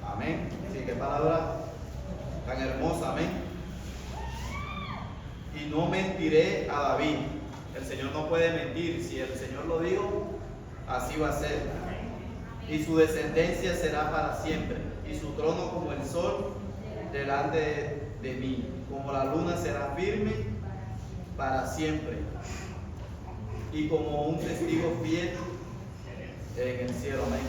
Amén. Sí, qué palabra tan hermosa, amén. Y no mentiré a David. El Señor no puede mentir. Si el Señor lo dijo, así va a ser. Y su descendencia será para siempre. Y su trono como el sol delante de mí. Como la luna será firme para siempre. Y como un testigo fiel en el cielo, amén.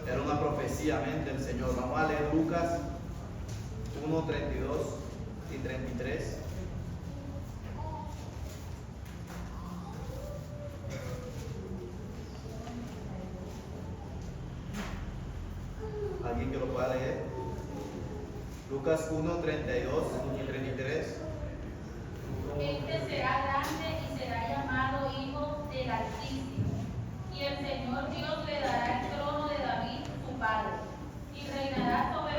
Era una profecía, amén, del Señor. Vamos a leer Lucas 1, 32 y 33. ¿Alguien que lo pueda leer? Lucas 1, 32 y 33. Este será grande y será llamado Hijo del Altísimo. Y el Señor Dios le dará el trono de David, su padre, y reinará sobre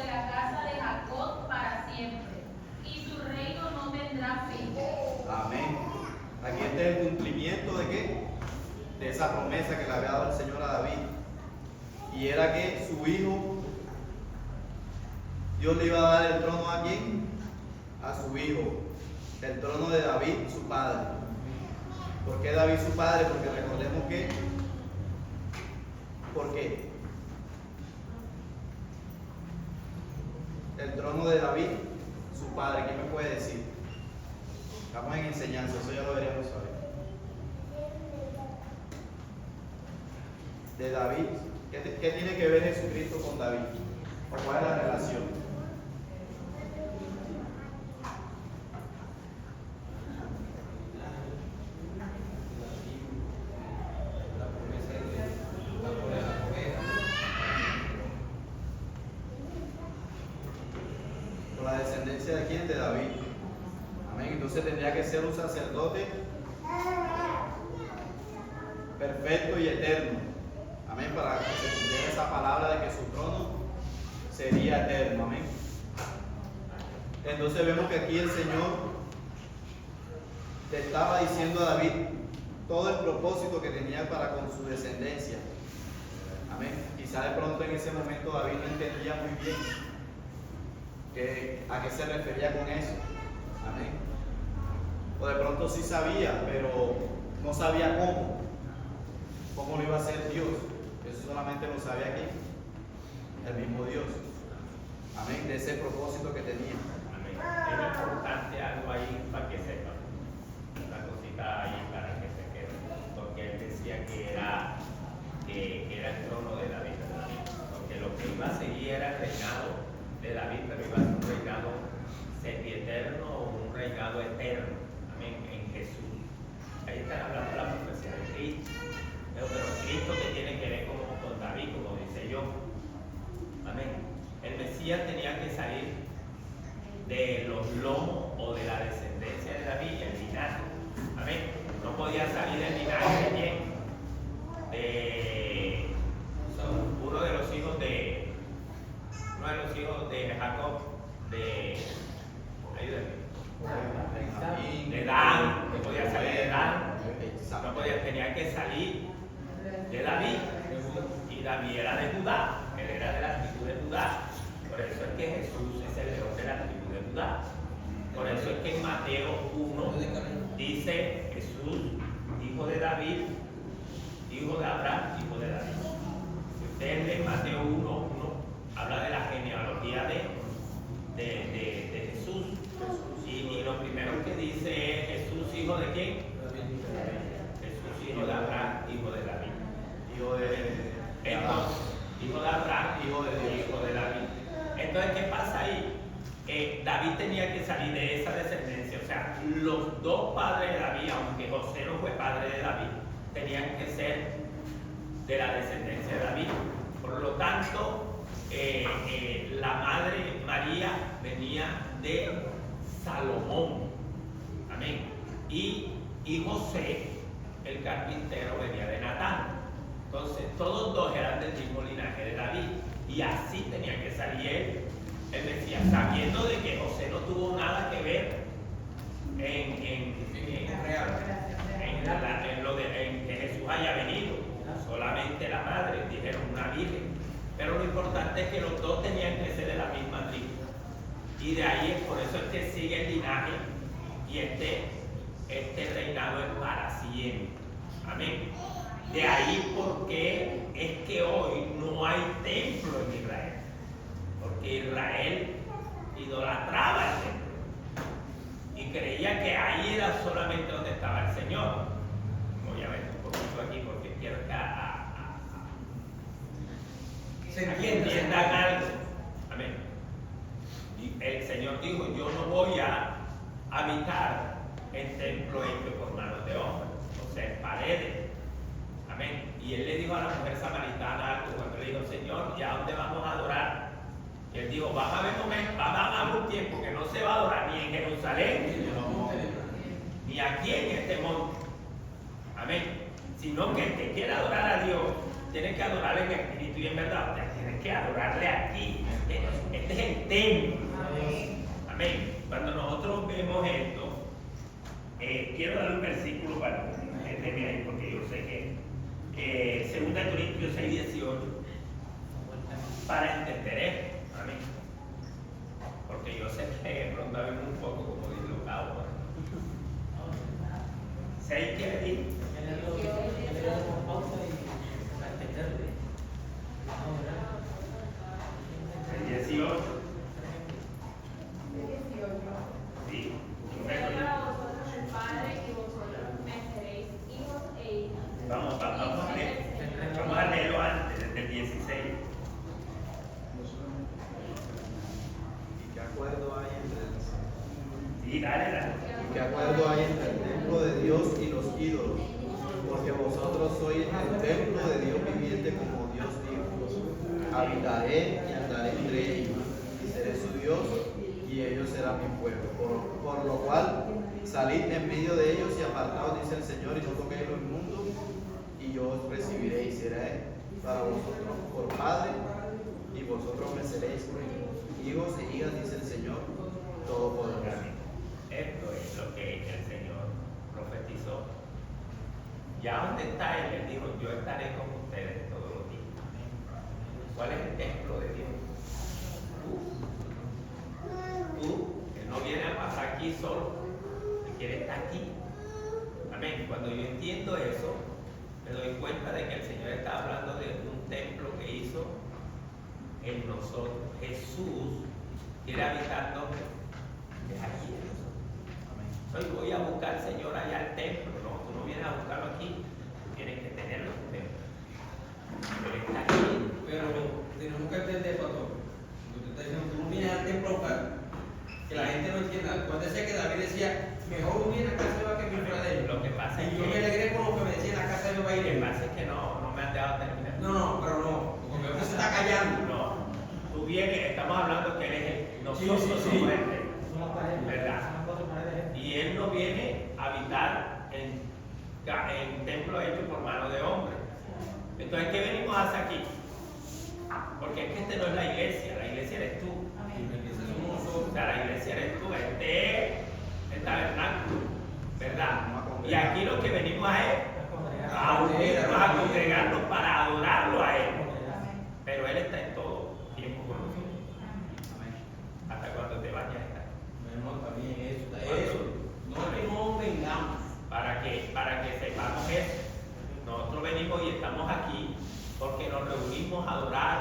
la casa de Jacob para siempre. Y su reino no tendrá fin. Amén. Aquí está el cumplimiento de qué? De esa promesa que le había dado el Señor a David. Y era que su hijo, Dios le iba a dar el trono a quién? A su hijo. El trono de David, su padre. ¿Por qué David su padre? Porque recordemos que, ¿por qué? El trono de David, su padre, ¿quién me puede decir? Estamos en enseñanza, eso ya lo deberíamos saber. de David. ¿Qué tiene que ver Jesucristo con David? ¿O cuál es la relación? ¿Con la descendencia de quién? De David. Amén. Entonces tendría que ser un sacerdote perfecto y eterno. Amén. Para que se cumpliera esa palabra de que su trono sería eterno. Amén. Entonces vemos que aquí el Señor le estaba diciendo a David todo el propósito que tenía para con su descendencia. Amén. Quizá de pronto en ese momento David no entendía muy bien a qué se refería con eso. Amén. O de pronto sí sabía, pero no sabía cómo lo iba a hacer Dios. Eso solamente lo sabe aquí el mismo Dios. Amén. De ese propósito que tenía. Amén. Es importante algo ahí para que sepan. Una cosita ahí para que se quede. Porque él decía que era el trono de David. Porque lo que iba a seguir era el reinado de David, pero iba a ser un reinado sempieterno o un reinado eterno. Amén. En Jesús. Ahí está hablando la profecía de Cristo. Pero Cristo que tiene que ver con David, como dice yo. Amén. El Mesías tenía que salir de los lomos o de la descendencia de David, el linaje. Amén. No podía salir del linaje de quién. De uno de los hijos de Jacob, de Dan, no podía salir de Dan, no podía, tenía que salir de David, y David era de Judá, él era de la tribu de Judá. Por eso es que Jesús es el león de la tribu de Judá. Por eso es que en Mateo 1 dice Jesús, hijo de David, hijo de Abraham, hijo de David. Si ustedes leen Mateo 1, habla de la genealogía de Jesús. Y lo primero que dice es Jesús, hijo de quién? Jesús, hijo de Abraham, hijo de David. Entonces, hijo de Abraham, hijo de David. Entonces, ¿qué pasa ahí? David tenía que salir de esa descendencia. O sea, los dos padres de David, aunque José no fue padre de David, tenían que ser de la descendencia de David. Por lo tanto, la madre María venía de Salomón. Amén. Y José, el carpintero, venía de Natán. Entonces, todos dos eran del mismo linaje de David. Y así tenía que salir el Mesías, sabiendo de que José no tuvo nada que ver en que Jesús haya venido. Solamente la madre, dijeron una virgen. Pero lo importante es que los dos tenían que ser de la misma tribu. Y de ahí es por eso es que sigue el linaje y este reinado es para siempre. Amén. De ahí porque es que hoy no hay templo en Israel. Porque Israel idolatraba el templo. Y creía que ahí era solamente donde estaba el Señor. Voy a ver un poquito aquí porque quiero que entiendan algo. Amén. Y el Señor dijo, yo no voy a habitar el templo hecho por manos de hombres, o sea, en paredes. Amén. Y él le dijo a la mujer samaritana algo cuando le dijo, Señor, ¿y a dónde vamos a adorar? Y él dijo, va a haber un tiempo que no se va a adorar ni en Jerusalén, ni aquí en este monte. Amén. Sino que el que quiera adorar a Dios tiene que adorarle en espíritu y en verdad. O sea, tiene que adorarle aquí. Este es el templo. Amén. Cuando nosotros vemos esto, quiero dar un versículo para que gente vea ahí, porque yo sé que 2 Corintios 6:18, para entender esto. Amén. Porque yo sé que de pronto vemos un poco como dislocado. 6 quiere decir. 18. Sí. Padre y vosotros me seréis hijos e hijas. Vamos a leer porque vosotros sois el templo de Dios viviente, como Dios dijo. Habitaré y andaré entre ellos, y seré su Dios, y ellos serán mi pueblo. Por lo cual, salid en medio de ellos y apartaos, dice el Señor, y no toquéis lo inmundo, y yo os recibiré y seré para vosotros por Padre, y vosotros me seréis hijos e hijas, dice el Señor Todopoderoso. Esto es lo que el Señor profetizó. Ya donde está Él, Él dijo, yo estaré con ustedes todos los días. ¿Cuál es el templo de Dios? Tú, que no vienes a pasar aquí solo, que quieres estar aquí. Amén. Cuando yo entiendo eso, me doy cuenta de que el Señor está hablando de un templo que hizo en nosotros. Jesús quiere habitar donde es aquí en nosotros. Hoy voy a buscar al Señor allá al templo. No, tú no vienes a buscarlo aquí, tú tienes que tenerlo en tu templo. Él está aquí. Pero tenemos que entender, pastor, lo que usted está diciendo, tú no vienes al templo a buscar, que la gente no entienda. Acuérdese que David decía, mejor hubiera a casa de Jehová que mi fuera de él. Lo que pasa es Y yo me que alegré con lo que me decía en la casa de Jehová y lo que de pasa es que no me han dejado terminar. No, pero no, porque usted se está callando. No, tú vienes, estamos hablando que Él es el, nosotros Sí. somos el templo, ¿verdad? Y Él no viene a habitar en templo hecho por mano de hombre. Entonces, ¿qué venimos a hacer aquí? Porque es que este no es la iglesia eres tú. O sea, la iglesia eres tú, este es el tabernáculo, ¿verdad? Y aquí lo que venimos a es a unirnos, a congregarnos para adorarlo a Él. Pero Él está en todo tiempo con nosotros. Hasta cuando te vayas a estar. No, también eso. No es que no vengamos. Para que sepamos eso. Nosotros venimos y estamos aquí porque nos reunimos a adorar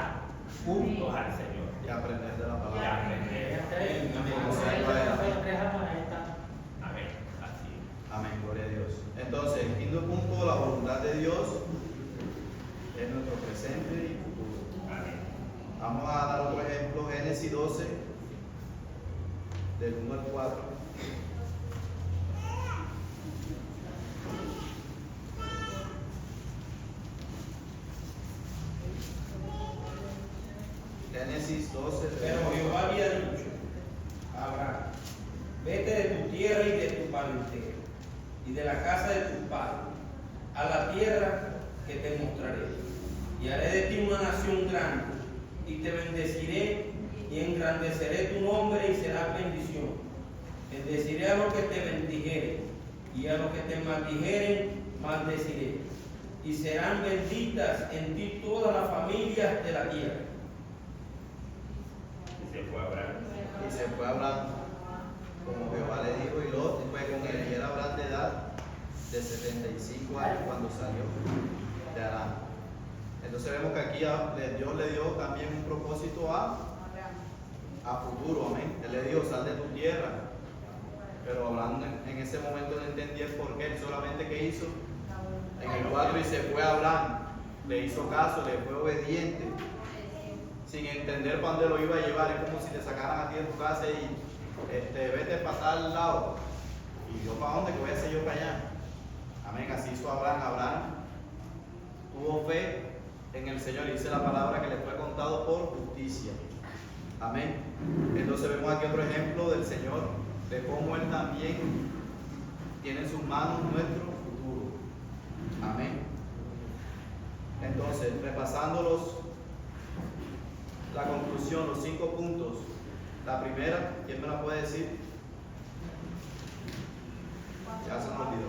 juntos al Señor. Y aprender de la Y palabra. a aprender. Amén. Así es. Amén, gloria a Dios. Entonces, el quinto punto, la voluntad de Dios es nuestro presente y futuro. Amén. Vamos a dar otro ejemplo, Génesis 12, del 1 al 4. Génesis 12, Pero Jehová había dicho a Abraham, vete de tu tierra y de tu parentela y de la casa de tu padre a la tierra que te mostraré, y haré de ti una nación grande, y te bendeciré y engrandeceré tu nombre y serás bendición. Bendeciré a los que te bendijeren, y a los que te maldijeren maldeciré, y serán benditas en ti todas las familias de la tierra. Y se fue Abraham. y se fue Abraham, como Jehová le dijo, y Lot fue con él, y era Abraham de edad de 75 años cuando salió de Arán. Entonces vemos que aquí Dios le dio también un propósito a futuro, amén. Él le dijo, sal de tu tierra. Pero Abraham en ese momento no entendía el por qué. Él solamente que hizo en el 4 y se fue a Abraham, le hizo caso, le fue obediente, sin entender para dónde lo iba a llevar. Es como si te sacaran a ti de tu casa y vete para tal lado. Y yo para dónde, que voy a hacer yo para allá. Amén, así hizo Abraham. Abraham tuvo fe en el Señor y dice la palabra que le fue contado por justicia. Amén. Entonces vemos aquí otro ejemplo del Señor, de cómo Él también tiene en sus manos nuestro futuro. Amén. Entonces, repasándolos, la conclusión, los 5 puntos. La primera, ¿quién me la puede decir? Ya se me olvidó.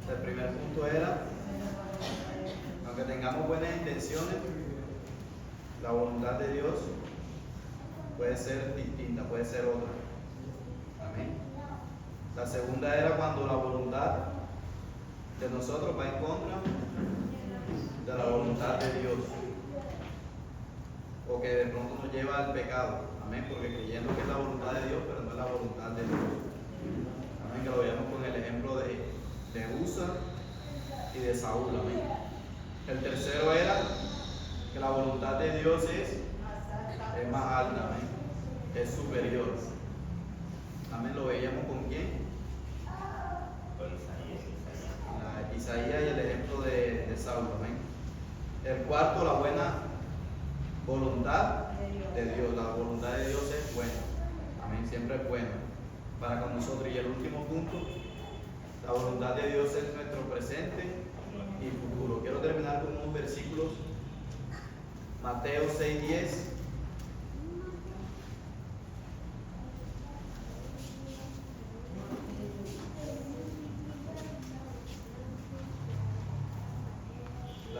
El primer punto era, aunque tengamos buenas intenciones, la voluntad de Dios puede ser distinta, puede ser otra. Amén. La segunda era cuando la voluntad de nosotros va en contra de la voluntad de Dios, o que de pronto nos lleva al pecado. Amén, porque creyendo que es la voluntad de Dios, pero no es la voluntad de Dios. Amén, que lo veamos con el ejemplo de Usa y de Saúl. Amén. El tercero era que la voluntad de Dios es más alta, amén. Es superior. Amén. ¿Lo veíamos con quién? Con Isaías. Isaías y el ejemplo de Saúl. Amén. El cuarto, la buena voluntad de Dios. La voluntad de Dios es buena. Amén. Siempre es buena para con nosotros. Y el último punto, la voluntad de Dios es nuestro presente y futuro. Quiero terminar con unos versículos. Mateo 6:10.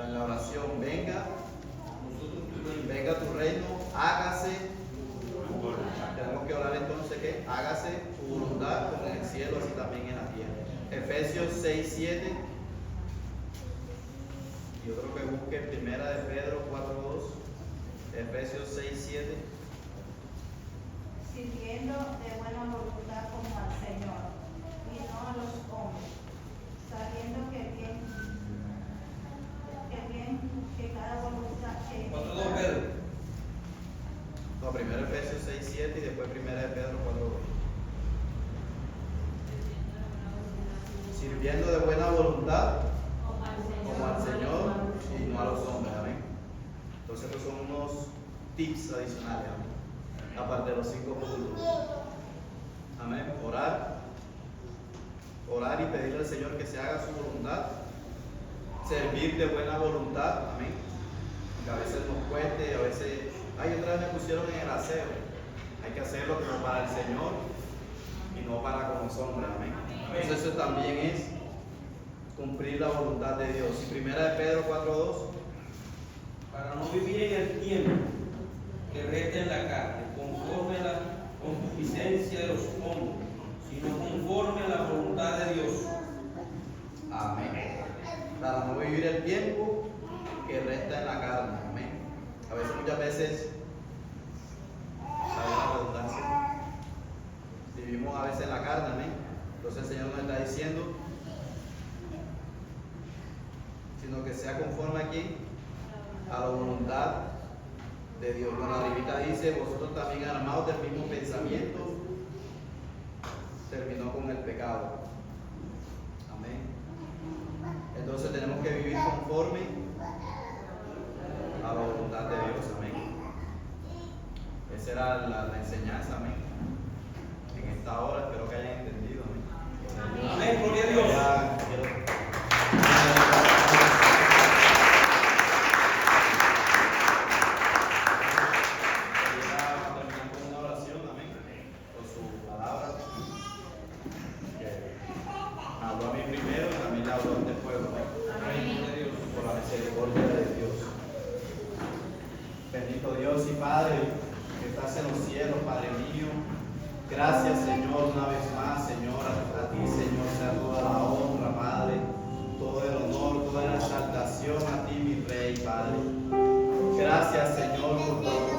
En la oración, venga tu reino, hágase tu voluntad. Tenemos que orar entonces que hágase tu voluntad como en el cielo, así también en la tierra. Efesios 6:7. Y otro que busque, primera de Pedro 4:2. Efesios 6:7. Sirviendo de buena voluntad como al Señor y no a los hombres, sabiendo que cada voluntad que 4:2 Pedro. No, primero Efesios 6:7 y después primera de Pedro 4:2. Sirviendo de buena voluntad como al Señor y no a los hombres. Amén. Entonces estos son unos tips adicionales. Amén. Aparte de los 5 puntos. Amén. Orar y pedirle al Señor que se haga su voluntad. Servir de buena voluntad. Amén. Que a veces nos cueste, a veces, otra vez me pusieron en el aseo. Hay que hacerlo como para el Señor y no para con los hombres. Amén. Entonces eso también es cumplir la voluntad de Dios. Y primera de Pedro 4:2. Para no vivir en el tiempo que resta en la carne, conforme a la concupiscencia de los hombres, sino conforme a la voluntad de Dios. Amén. Para no vivir el tiempo que resta en la carne. Amén. A veces, muchas veces, la redundancia, vivimos a veces en la carne. Amén. Entonces el Señor nos está diciendo, sino que sea conforme aquí a la voluntad de Dios. Bueno, arribita dice, vosotros también armados del mismo pensamiento, terminó con el pecado. Amén. Entonces tenemos que vivir conforme a la voluntad de Dios. Amén. Esa era la enseñanza. Amén. En esta hora espero que hayan entendido. Amén. Amén, gloria a Dios. Ya, quiero- terminar con una oración. Amén. Con su palabra. Que habló a mí primero y también le habló a este pueblo. Amén. Por la misericordia de Dios. Bendito Dios y Padre, que estás en los cielos, Padre mío. Gracias, Señor, una vez más, Señor, a ti, Señor, sea toda la honra, Padre, todo el honor, toda la exaltación a ti, mi Rey, Padre. Gracias, Señor, por todo